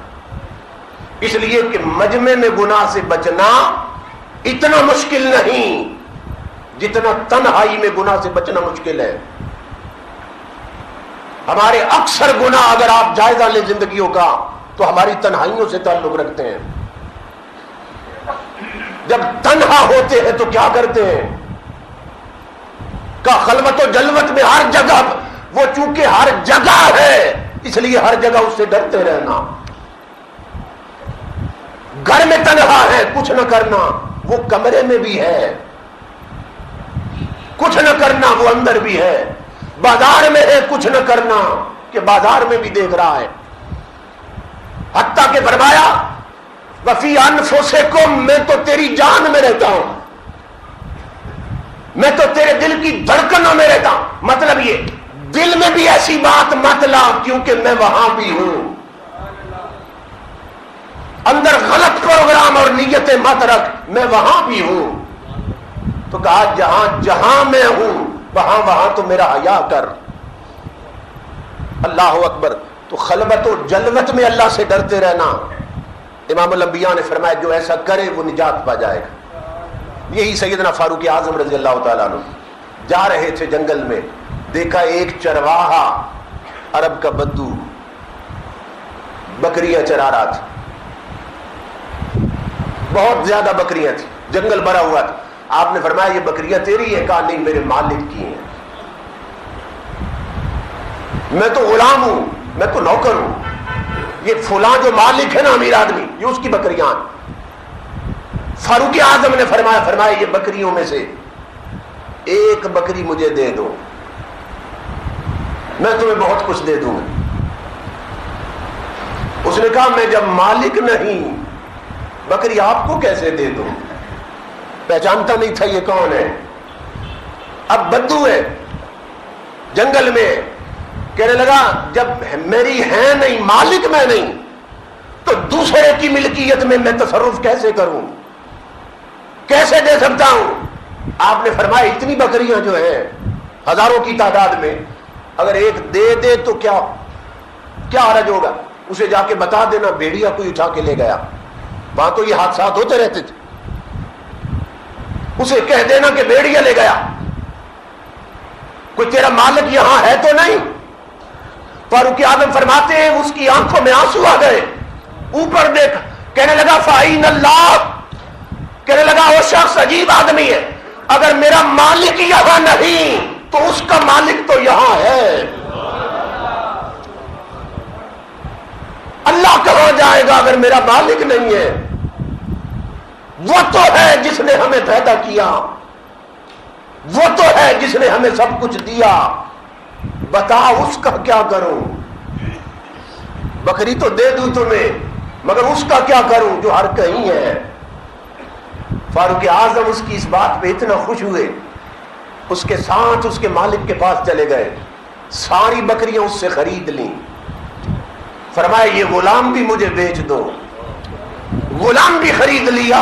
اس لیے کہ مجمع میں گناہ سے بچنا اتنا مشکل نہیں جتنا تنہائی میں گناہ سے بچنا مشکل ہے۔ ہمارے اکثر گناہ اگر آپ جائزہ لیں زندگیوں کا تو ہماری تنہائیوں سے تعلق رکھتے ہیں۔ جب تنہا ہوتے ہیں تو کیا کرتے ہیں؟ کا خلوت و جلوت میں ہر جگہ، وہ چونکہ ہر جگہ ہے اس لیے ہر جگہ اس سے ڈرتے رہنا۔ گھر میں تنہا ہے کچھ نہ کرنا، وہ کمرے میں بھی ہے، کچھ نہ کرنا وہ اندر بھی ہے، بازار میں ہے کچھ نہ کرنا کہ بازار میں بھی دیکھ رہا ہے۔ حتیٰ کہ فرمایا وفی انفسکم، میں تو تیری جان میں رہتا ہوں، میں تو تیرے دل کی دھڑکنوں میں رہتا ہوں۔ مطلب یہ دل میں بھی ایسی بات مت لا کیونکہ میں وہاں بھی ہوں، اندر غلط پروگرام اور نیتیں مت رکھ، میں وہاں بھی ہوں۔ تو کہا جہاں جہاں میں ہوں وہاں وہاں تو میرا حیا کر۔ اللہ اکبر۔ تو خلوت و جلوت میں اللہ سے ڈرتے رہنا۔ امام الانبیاء نے فرمایا جو ایسا کرے وہ نجات پا جائے گا۔ یہی سیدنا فاروق اعظم رضی اللہ تعالیٰ عنہ جا رہے تھے جنگل میں، دیکھا ایک چرواہا عرب کا بدو بکریاں چرا رہا تھا، بہت زیادہ بکریاں تھیں، جنگل بھرا ہوا تھا۔ آپ نے فرمایا یہ بکریاں تیری ہیں؟ کہا نہیں میرے مالک کی ہیں، میں تو غلام ہوں، میں تو نوکر ہوں، یہ فلاں جو مالک ہے نا امیر آدمی یہ اس کی بکریاں ہیں۔ فاروق اعظم نے فرمایا یہ بکریوں میں سے ایک بکری مجھے دے دو، میں تمہیں بہت کچھ دے دوں گا۔ اس نے کہا میں جب مالک نہیں بکری آپ کو کیسے دے دوں؟ پہچانتا نہیں تھا یہ کون ہے۔ اب بدو ہے جنگل میں، کہنے لگا جب میری ہے نہیں، مالک میں نہیں، تو دوسرے کی ملکیت میں تصرف کیسے کروں، کیسے دے سکتا ہوں؟ آپ نے فرمایا اتنی بکریاں جو ہیں ہزاروں کی تعداد میں، اگر ایک دے دے تو کیا حرج ہوگا؟ اسے جا کے بتا دینا بھیڑیا کوئی اٹھا کے لے گیا، وہاں تو یہ حادثات ہوتے رہتے تھے، اسے کہہ دینا کہ بھیڑیا لے گیا، کوئی تیرا مالک یہاں ہے تو نہیں۔ فاروق اعظم فرماتے ہیں اس کی آنکھوں میں آنسو آ گئے، اوپر دیکھ، کہنے لگا فَإِنَّ اللَّهَ، کہنے لگا وہ شخص عجیب آدمی ہے، اگر میرا مالک یہاں نہیں تو اس کا مالک تو یہاں ہے، اللہ کہاں جائے گا اگر میرا مالک نہیں ہے؟ وہ تو ہے جس نے ہمیں پیدا کیا، وہ تو ہے جس نے ہمیں سب کچھ دیا، بتا اس کا کیا کروں؟ بکری تو دے دوں تمہیں مگر اس کا کیا کروں جو ہر کہیں ہے؟ فاروق اعظم اس کی اس بات پہ اتنا خوش ہوئے، اس کے ساتھ اس کے مالک کے پاس چلے گئے، ساری بکریاں اس سے خرید لیں، فرمایا یہ غلام بھی مجھے بیچ دو، غلام بھی خرید لیا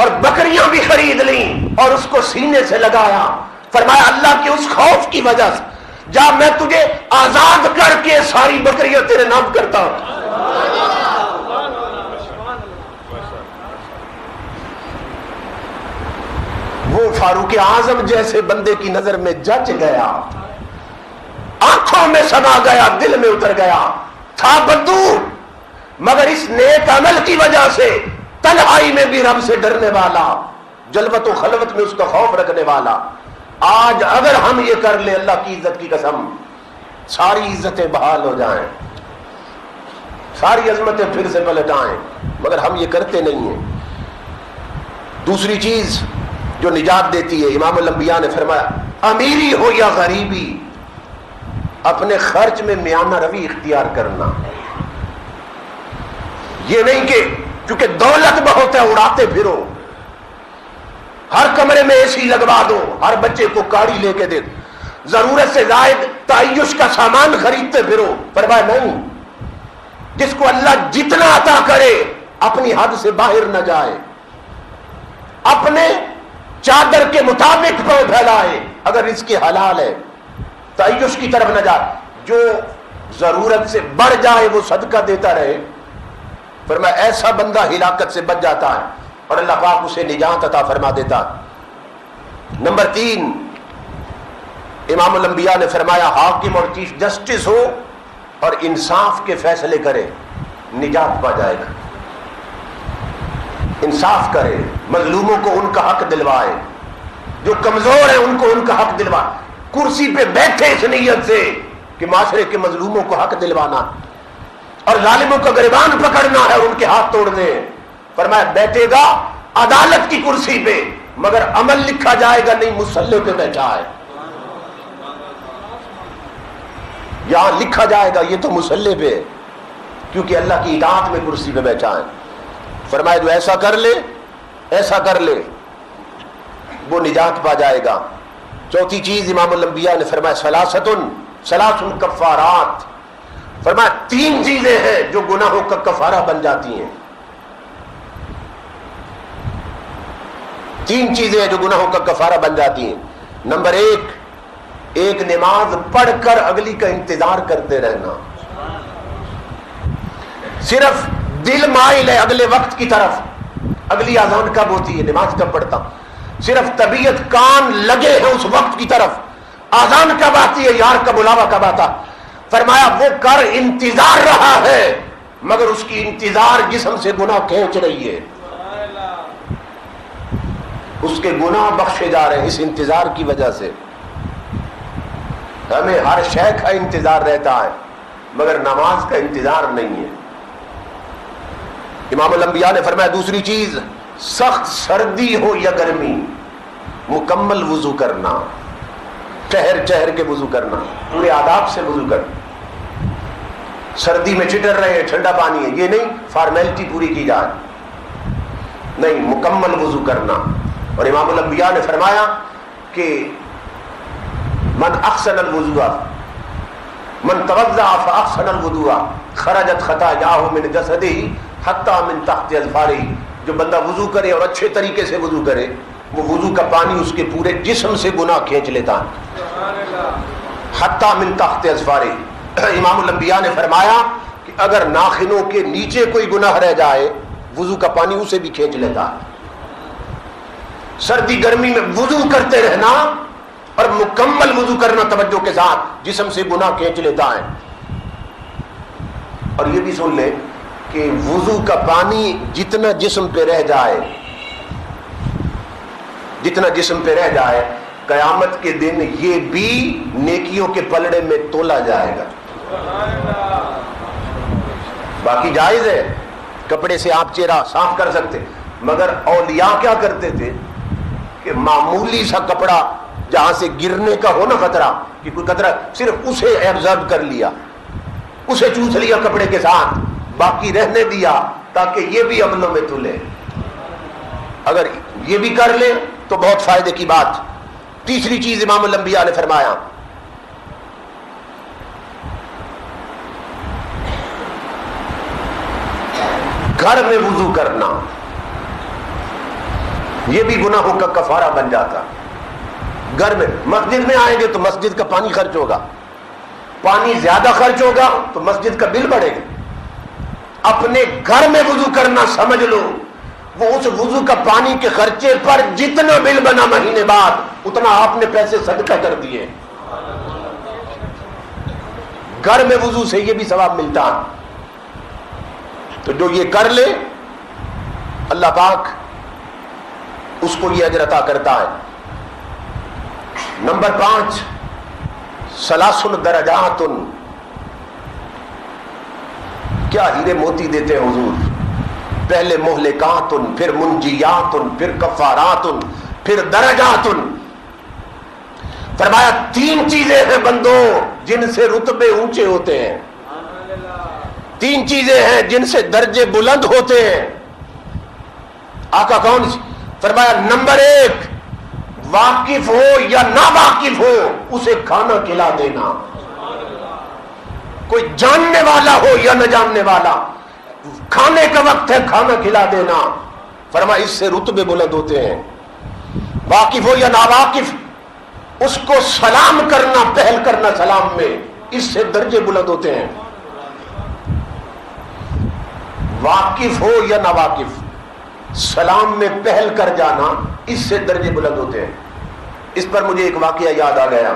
اور بکریاں بھی خرید لیں اور اس کو سینے سے لگایا، فرمایا اللہ کے اس خوف کی وجہ سے جا میں تجھے آزاد کر کے ساری بکریاں تیرے نام کرتا ہوں۔ وہ فاروق اعظم جیسے بندے کی نظر میں جچ گیا، آنکھوں میں سما گیا، دل میں اتر گیا، تھا بدو مگر اس نیک عمل کی وجہ سے تنہائی میں بھی رب سے ڈرنے والا، جلوت و خلوت میں اس کا خوف رکھنے والا۔ آج اگر ہم یہ کر لیں اللہ کی عزت کی قسم ساری عزتیں بحال ہو جائیں، ساری عظمتیں پھر سے پلٹ آئیں، مگر ہم یہ کرتے نہیں ہیں۔ دوسری چیز جو نجات دیتی ہے، امام الانبیاء نے فرمایا امیری ہو یا غریبی اپنے خرچ میں میانہ روی اختیار کرنا، یہ نہیں کہ کیونکہ دولت بہت ہے اڑاتے پھرو، ہر کمرے میں اے سی لگوا دو، ہر بچے کو گاڑی لے کے دے دو، ضرورت سے زائد تعیش کا سامان خریدتے پھرو، فرمایا نہیں، جس کو اللہ جتنا عطا کرے اپنی حد سے باہر نہ جائے، اپنے چادر کے مطابق پاؤں پھیلائے، اگر رزق حلال ہے تعیش کی طرف نہ جائے، جو ضرورت سے بڑھ جائے وہ صدقہ دیتا رہے، فرمایا ایسا بندہ ہلاکت سے بچ جاتا ہے اور اللہ پاک اسے نجات عطا فرما دیتا۔ نمبر 3 امام الانبیاء نے فرمایا حاکم اور چیف جسٹس ہو اور انصاف کے فیصلے کرے، نجات پا جائے گا، انصاف کرے، مظلوموں کو ان کا حق دلوائے، جو کمزور ہیں ان کو ان کا حق دلوائے، کرسی پہ بیٹھے اس نیت سے کہ معاشرے کے مظلوموں کو حق دلوانا اور ظالموں کا گریبان پکڑنا ہے اور ان کے ہاتھ توڑنے ہیں۔ فرمایا بیٹھے گا عدالت کی کرسی پہ مگر عمل لکھا جائے گا نہیں مصلی پہ بیٹھا ہے، یہاں لکھا جائے گا یہ تو مصلی پہ ہے کیونکہ اللہ کی اطاعت میں کرسی پہ بیٹھا ہے۔ فرمایا جو ایسا کر لے وہ نجات پا جائے گا۔ چوتھی چیز امام الانبیاء نے فرمایا ثلاث کفارات، فرمایا 3 چیزیں ہیں جو گناہوں کا کفارہ بن جاتی ہیں، 3 چیزیں جو گناہوں کا کفارہ بن جاتی ہیں۔ نمبر 1 ایک نماز پڑھ کر اگلی کا انتظار کرتے رہنا، صرف دل مائل ہے اگلے وقت کی طرف، اگلی اذان کب ہوتی ہے، نماز کب پڑھتا ہوں، صرف طبیعت کان لگے ہیں اس وقت کی طرف، اذان کب آتی ہے، یار کا بلاوا کب آتا۔ فرمایا وہ کر انتظار رہا ہے مگر اس کی انتظار جسم سے گناہ کھینچ رہی ہے، اس کے گناہ بخشے جا رہے ہیں اس انتظار کی وجہ سے۔ ہمیں ہر شے کا انتظار رہتا ہے مگر نماز کا انتظار نہیں ہے۔ امام الانبیاء نے فرمایا دوسری چیز سخت سردی ہو یا گرمی مکمل وضو کرنا، ٹہر کے وضو کرنا، پورے آداب سے وضو کرنا، سردی میں چٹر رہے ہیں ٹھنڈا پانی ہے یہ نہیں فارمیلٹی پوری کی جائے، نہیں مکمل وضو کرنا۔ اور امام الانبیاء نے فرمایا کہ من احسن الوضوء من توضأ فاحسن الوضوء خرجت خطاياه من جسده حتى من تحت اظفاره، جو بندہ وضو کرے اور اچھے طریقے سے وضو کرے وہ وضو کا پانی اس کے پورے جسم سے گناہ کھینچ لیتا ہے، حتى من تحت اظفاره۔ امام الانبیاء نے فرمایا کہ اگر ناخنوں کے نیچے کوئی گناہ رہ جائے وضو کا پانی اسے بھی کھینچ لیتا ہے۔ سردی گرمی میں وضو کرتے رہنا اور مکمل وضو کرنا توجہ کے ساتھ جسم سے گناہ کھینچ لیتا ہے۔ اور یہ بھی سن لیں کہ وضو کا پانی جتنا جسم پہ رہ جائے قیامت کے دن یہ بھی نیکیوں کے پلڑے میں تولا جائے گا۔ باقی جائز ہے کپڑے سے آپ چہرہ صاف کر سکتے، مگر اولیاء کیا کرتے تھے کہ معمولی سا کپڑا جہاں سے گرنے کا ہو نا خطرہ کہ کوئی خطرہ صرف اسے ایبزرو کر لیا، اسے چوس لیا کپڑے کے ساتھ، باقی رہنے دیا تاکہ یہ بھی عملوں میں تلے۔ اگر یہ بھی کر لیں تو بہت فائدے کی بات. تیسری چیز امام الانبیاء نے فرمایا گھر میں وضو کرنا، یہ بھی گناہوں کا کفارہ بن جاتا. گھر میں، مسجد میں آئیں گے تو مسجد کا پانی خرچ ہوگا، پانی زیادہ خرچ ہوگا تو مسجد کا بل بڑھے گا. اپنے گھر میں وضو کرنا سمجھ لو وہ اس وضو کا پانی کے خرچے پر جتنا بل بنا مہینے بعد اتنا آپ نے پیسے صدقہ کر دیے. گھر میں وضو سے یہ بھی ثواب ملتا ہے. تو جو یہ کر لے اللہ پاک اس کو یہ اجر عطا کرتا ہے. نمبر 5 ثلاث درجات. کیا ہیرے موتی دیتے ہیں حضور. پہلے مہلکات، پھر منجیات، پھر کفارات، پھر درجات. فرمایا 3 چیزیں ہیں بندو جن سے رتبے اونچے ہوتے ہیں، 3 چیزیں ہیں جن سے درجے بلند ہوتے ہیں. آقا کون سی؟ فرمایا نمبر 1 واقف ہو یا نا واقف ہو اسے کھانا کھلا دینا. کوئی جاننے والا ہو یا نہ جاننے والا، کھانے کا وقت ہے کھانا کھلا دینا. فرمایا اس سے رتبے بلند ہوتے ہیں. واقف ہو یا نا واقف، اس کو سلام کرنا، پہل کرنا سلام میں، اس سے درجے بلند ہوتے ہیں. واقف ہو یا نا واقف، سلام میں پہل کر جانا، اس سے درجے بلند ہوتے ہیں. اس پر مجھے ایک واقعہ یاد آ گیا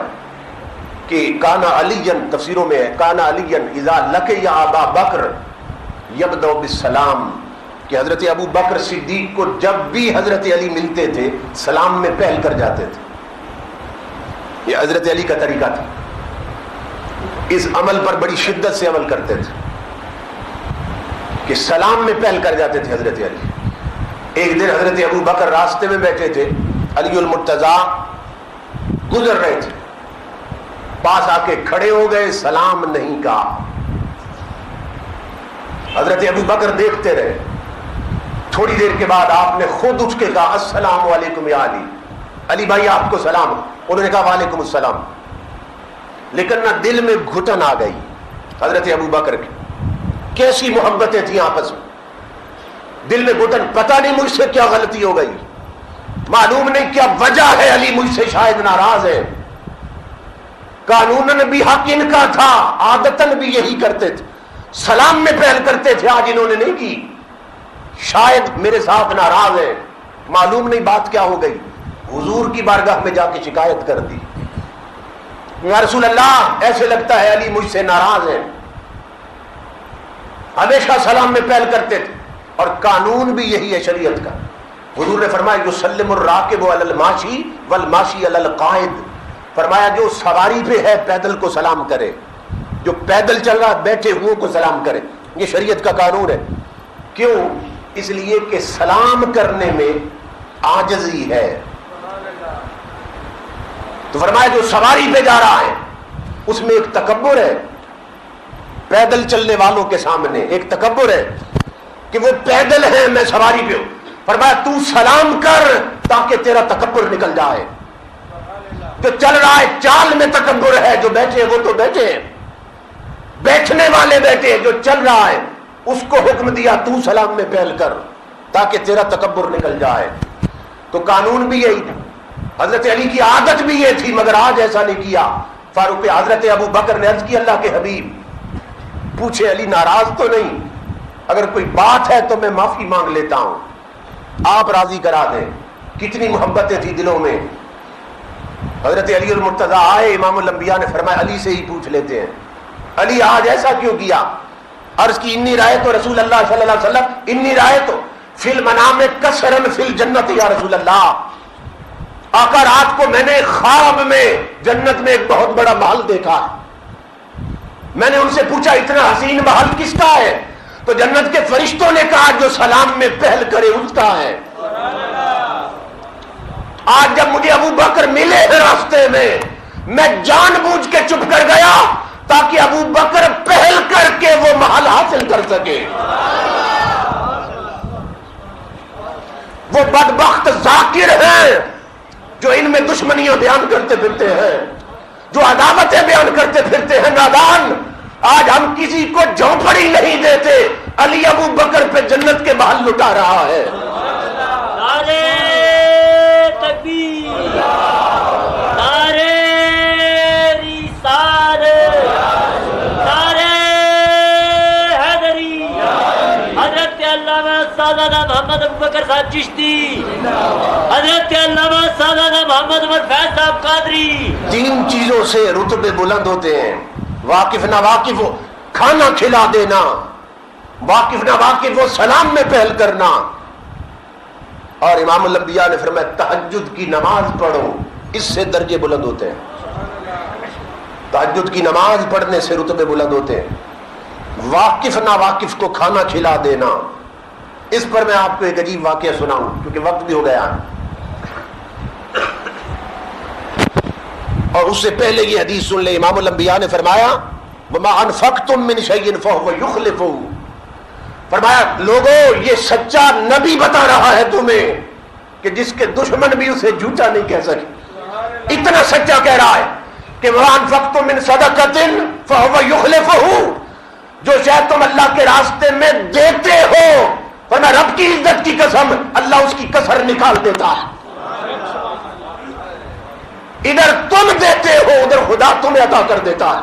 کہ کانا علی، تفسیروں میں ہے کانا علی اذا لقی ابا بکر یبدأ بالسلام، کہ حضرت ابو بکر صدیق کو جب بھی حضرت علی ملتے تھے سلام میں پہل کر جاتے تھے. یہ حضرت علی کا طریقہ تھا. اس عمل پر بڑی شدت سے عمل کرتے تھے کہ سلام میں پہل کر جاتے تھے حضرت علی. ایک دن حضرت ابو بکر راستے میں بیٹھے تھے، علی المرتضیٰ گزر رہے تھے، پاس آ کے کھڑے ہو گئے، سلام نہیں کہا. حضرت ابو بکر دیکھتے رہے. تھوڑی دیر کے بعد آپ نے خود اٹھ کے کہا السلام علیکم یا علی، علی بھائی آپ کو سلام. انہوں نے کہا وعلیکم السلام. لیکن نہ دل میں گھٹن آ گئی حضرت ابو بکر کی. کیسی محبتیں تھیں آپس میں، دل میں گھٹن، پتہ نہیں مجھ سے کیا غلطی ہو گئی، معلوم نہیں کیا وجہ ہے، علی مجھ سے شاید ناراض ہے. قانوناً بھی حق ان کا تھا، عادتاً بھی یہی کرتے تھے، سلام میں پہل کرتے تھے، آج انہوں نے نہیں کی، شاید میرے ساتھ ناراض ہے، معلوم نہیں بات کیا ہو گئی. حضور کی بارگاہ میں جا کے شکایت کر دی، یا رسول اللہ ایسے لگتا ہے علی مجھ سے ناراض ہے. ہمیشہ سلام میں پہل کرتے تھے اور قانون بھی یہی ہے شریعت کا. حضور نے فرمایا یسلم الراکب علی الماشی والماشی علی القائد. فرمایا جو سواری پہ ہے پیدل کو سلام کرے، جو پیدل چل رہا بیٹھے ہوئے کو سلام کرے. یہ شریعت کا قانون ہے. کیوں؟ اس لیے کہ سلام کرنے میں عاجزی ہے. تو فرمایا جو سواری پہ جا رہا ہے اس میں ایک تکبر ہے، پیدل چلنے والوں کے سامنے ایک تکبر ہے کہ وہ پیدل ہیں میں سواری پہ ہوں. فرمایا تو سلام کر تاکہ تیرا تکبر نکل جائے. جو چل رہا ہے چال میں تکبر ہے، جو بیٹھے وہ تو بیٹھے ہیں، بیٹھنے والے بیٹھے، جو چل رہا ہے اس کو حکم دیا تو سلام میں پہل کر تاکہ تیرا تکبر نکل جائے. تو قانون بھی یہی تھا. حضرت علی کی عادت بھی یہ تھی مگر آج ایسا نہیں کیا. فاروق حضرت ابو بکر نے عرض کی اللہ کے حبیب پوچھے علی ناراض تو نہیں، اگر کوئی بات ہے تو میں معافی مانگ لیتا ہوں، آپ راضی کرا دیں. کتنی محبتیں تھی دلوں میں. حضرت علی المرتضیٰ آئے، امام الانبیاء نے فرمایا علی سے ہی پوچھ لیتے ہیں علی آج ایسا کیوں کیا. عرض کی انی رایت رسول اللہ صلی اللہ علیہ وسلم انی رایت فی المنام کثرا فی الجنت یا رسول اللہ. آقا رات کو میں نے خواب میں جنت میں ایک بہت بڑا محل دیکھا. میں نے ان سے پوچھا اتنا حسین محل کس کا ہے؟ تو جنت کے فرشتوں نے کہا جو سلام میں پہل کرے اس کا ہے. آج جب مجھے ابو بکر ملے ہیں راستے میں جان بوجھ کے چپ کر گیا تاکہ ابو بکر پہل کر کے وہ محل حاصل کر سکے. وہ بدبخت ماکر ہیں جو ان میں دشمنیاں بیان کرتے پھرتے ہیں، جو عداوتیں بیان کرتے پھرتے ہیں، نادان۔ آج ہم کسی کو جھونپڑی نہیں دیتے، علی ابو بکر پہ جنت کے محل لٹا رہا ہے۔ نعرہ تکبیر، نعرہ رسالت، نعرہ حیدری، حضرت علامہ سالانہ محمد ابو بکر صاحب چشتی، حضرت علامہ سالانہ محمد عمر فیض صاحب قادری۔ تین چیزوں سے رتبے بلند ہوتے ہیں، واقف نہ واقف ہو کھانا کھلا دینا، واقف نہ واقف ہو سلام میں پہل کرنا، اور امام الانبیاء نے فرمایا تہجد کی نماز پڑھو، اس سے درجے بلند ہوتے ہیں۔ تہجد کی نماز پڑھنے سے رتبے بلند ہوتے ہیں۔ واقف نہ واقف کو کھانا کھلا دینا، اس پر میں آپ کو ایک عجیب واقعہ سناؤں کیونکہ وقت بھی ہو گیا، اور اس سے پہلے یہ حدیث سن لے۔ امام الانبیاء نے فرمایا وَمَا أَنفَقْتُم مِّن شَيْءٍ فَهُوَ يُخْلِفُهُ، فرمایا لوگوں یہ سچا نبی بتا رہا ہے تمہیں کہ جس کے دشمن بھی اسے جھوٹا نہیں کہہ سکے، اتنا سچا کہہ رہا ہے کہ وَمَا أَنفَقْتُم مِّن صَدَقَةٍ فَهُوَ يُخْلِفُهُ، جو شاید تم اللہ کے راستے میں دیتے ہو، فرمایا رب کی عزت کی قسم اللہ اس کی کسر نکال دیتا ہے۔ ادھر تم دیتے ہو ادھر خدا تمہیں عطا کر دیتا ہے۔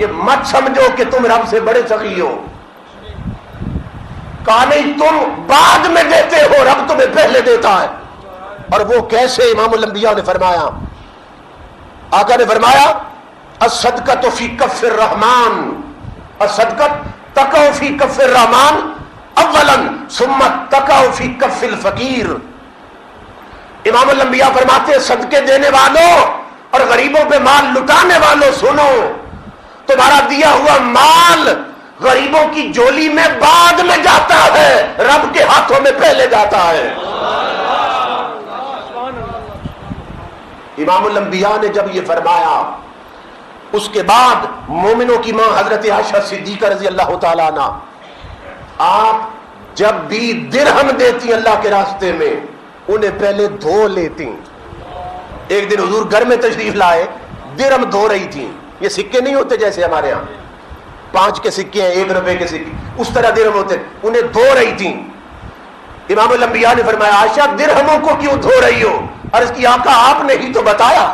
یہ مت سمجھو کہ تم رب سے بڑے سخی ہو، کہا نہیں تم بعد میں دیتے ہو، رب تمہیں پہلے دیتا ہے۔ اور وہ کیسے؟ امام الانبیاء نے فرمایا، آقا نے فرمایا الصدقۃ فی کف الرحمن، الصدقۃ تقع فی کف الرحمن اولا ثم تقع فی کف الفقیر۔ امام الانبیاء فرماتے ہیں صدقے دینے والوں اور غریبوں پہ مال لٹانے والوں سنو، تمہارا دیا ہوا مال غریبوں کی جولی میں بعد میں جاتا ہے، رب کے ہاتھوں میں پہلے جاتا ہے۔ امام الانبیاء نے جب یہ فرمایا، اس کے بعد مومنوں کی ماں حضرت عائشہ صدیقہ رضی اللہ تعالیٰ عنہ، آپ جب بھی درہم دیتی اللہ کے راستے میں انہیں پہلے دھو لیتی۔ ایک دن حضور گھر میں تشریف لائے، درہم دھو رہی تھی، یہ سکے نہیں ہوتے جیسے ہمارے ہاں 5 کے سکے ہیں، 1 روپے کے سکے، اس طرح درہم ہوتے، انہیں دھو رہی تھی۔ امام الانبیاء نے فرمایا عائشہ درہموں کو کیوں دھو رہی ہو؟ عرض کی آقا آپ نے ہی تو بتایا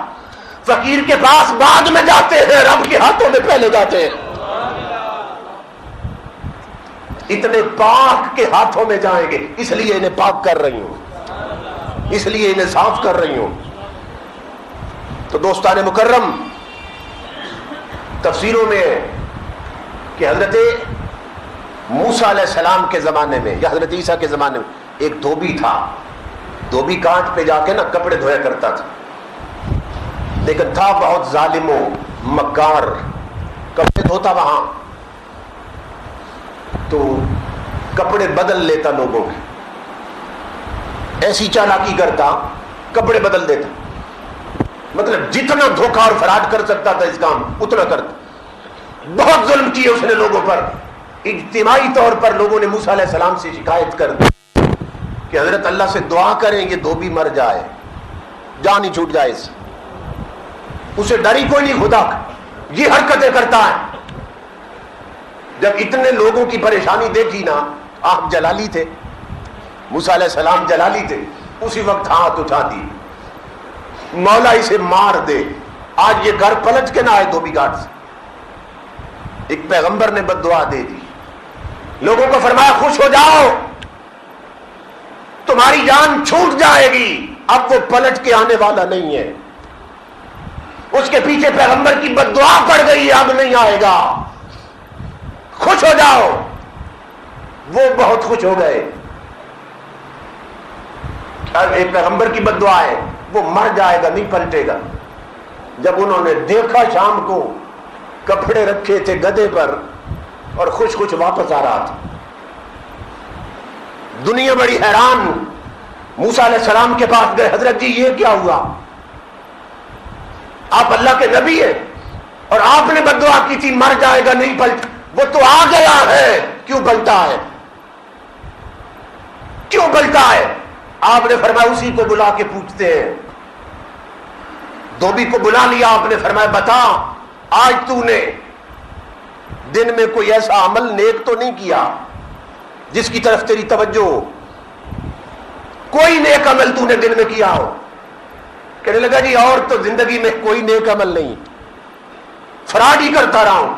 فقیر کے پاس بعد میں جاتے ہیں، رب کے ہاتھوں میں پہلے جاتے ہیں۔ اتنے پاک کے ہاتھوں میں جائیں گے، اس لیے انہیں پاک کر رہی ہوں، اس لیے انہیں صاف کر رہی ہوں۔ تو دوستان مکرم، تفسیروں میں کہ حضرت موسیٰ علیہ السلام کے زمانے میں یا حضرت عیسیٰ کے زمانے میں ایک دھوبی تھا، دھوبی کانٹ پہ جا کے نا کپڑے دھویا کرتا تھا، لیکن تھا بہت ظالم و مکار، کپڑے دھوتا وہاں تو کپڑے بدل لیتا لوگوں کے، ایسی چالاکی کرتا کپڑے بدل دیتا، مطلب جتنا دھوکہ اور فراڈ کر سکتا تھا اس کام اتنا کرتا۔ بہت ظلم کیے اس نے لوگوں پر۔ اجتماعی طور پر لوگوں نے موسیٰ علیہ السلام سے شکایت کر دی کہ حضرت اللہ سے دعا کریں یہ دھوبی مر جائے، جان ہی چھوٹ جائے اس، اسے ڈر ہی کوئی نہیں خدا کا، یہ حرکتیں کرتا ہے۔ جب اتنے لوگوں کی پریشانی دیکھی نا، آپ جلالی تھے، موسیٰ علیہ السلام جلالی تھے، اسی وقت ہاتھ اٹھا دی، مولا اسے مار دے، آج یہ گھر پلٹ کے نہ آئے دھوبی گھاٹ سے۔ ایک پیغمبر نے بد دعا دے دی، لوگوں کو فرمایا خوش ہو جاؤ تمہاری جان چھوٹ جائے گی، اب وہ پلٹ کے آنے والا نہیں ہے، اس کے پیچھے پیغمبر کی بد دعا پڑ گئی ہے، اب نہیں آئے گا، خوش ہو جاؤ۔ وہ بہت خوش ہو گئے، ایک پیغمبر کی بد دعا ہے، وہ مر جائے گا نہیں پلٹے گا۔ جب انہوں نے دیکھا شام کو کپڑے رکھے تھے گدھے پر اور خوش خوش واپس آ رہا تھا، دنیا بڑی حیران، موسیٰ علیہ السلام کے پاس گئے، حضرت جی یہ کیا ہوا؟ آپ اللہ کے نبی ہیں اور آپ نے بد دعا کی تھی مر جائے گا نہیں پلٹ، وہ تو آ گیا ہے، کیوں پلٹا ہے؟ کیوں پلٹا ہے؟ آپ نے فرمایا اسی کو بلا کے پوچھتے ہیں. دھوبی کو بلا لیا. آپ نے فرمایا بتا آج تو نے دن میں کوئی ایسا عمل نیک تو نہیں کیا جس کی طرف تیری توجہ ہو؟ کوئی نیک عمل تو نے دن میں کیا ہو؟ کہنے لگا جی اور تو زندگی میں کوئی نیک عمل نہیں, فراڈ ہی کرتا رہا ہوں,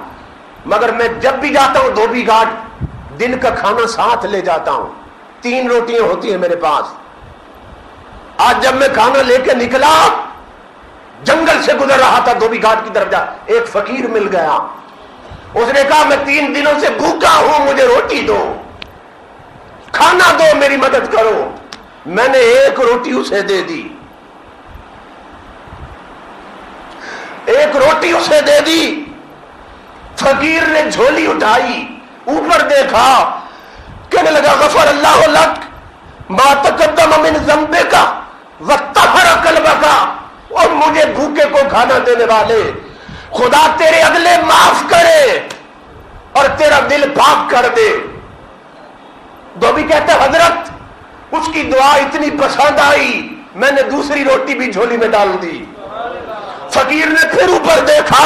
مگر میں جب بھی جاتا ہوں دھوبی گھاٹ دن کا کھانا ساتھ لے جاتا ہوں. 3 روٹیاں ہوتی ہیں میرے پاس. آج جب میں کھانا لے کے نکلا, جنگل سے گزر رہا تھا دھوبی گھاٹ کی طرف جا, ایک فقیر مل گیا. اس نے کہا میں 3 دنوں سے بھوکا ہوں, مجھے روٹی دو, کھانا دو, میری مدد کرو. میں نے 1 روٹی اسے دے دی. 1 روٹی اسے دے دی. فقیر نے جھولی اٹھائی, اوپر دیکھا, کہنے لگا غفر اللہ لک ما تقدم من ذنبک وطہر قلبک. اور مجھے بھوکے کو کھانا دینے والے, خدا تیرے اگلے معاف کرے اور تیرا دل پاک کر دے. دھوبی کہتا ہے حضرت اس کی دعا اتنی پسند آئی, میں نے دوسری روٹی بھی جھولی میں ڈال دی. فقیر نے پھر اوپر دیکھا,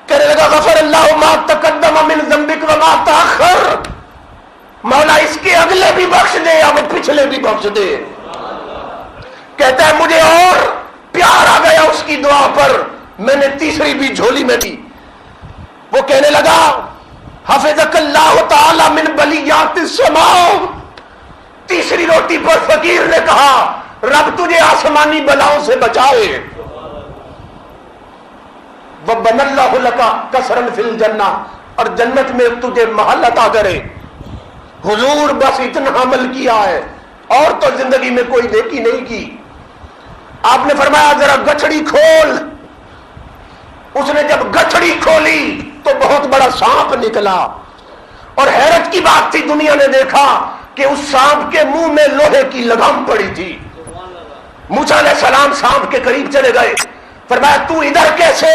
کہنے لگا غفر اللہ ما تقدم من ذنبک وما تاخر. مولا اس کے اگلے بھی بخش دے اب پچھلے بھی بخش دے. کہتا ہے مجھے اور پیار آ گیا اس کی دعا پر, میں نے تیسری بھی جھولی میں دی. وہ کہنے لگا حفظک اللہ تعالی من بلیات السماء. تیسری روٹی پر فقیر نے کہا رب تجھے آسمانی بلاؤں سے بچائے. وَبَنَ اللَّهُ لَكَ قَصْرًا فِي الْجَنَّةِ. اور جنت میں تجھے محل عطا کرے. حضور بس اتنا عمل کیا ہے اور تو زندگی میں کوئی نیکی نہیں کی. آپ نے فرمایا ذرا گٹھڑی کھول. اس نے جب گٹھڑی کھولی تو بہت بڑا سانپ نکلا, اور حیرت کی بات تھی دنیا نے دیکھا کہ اس سانپ کے منہ میں لوہے کی لگام پڑی تھی. موسیٰ علیہ السلام سانپ کے قریب چلے گئے, فرمایا تو ادھر کیسے؟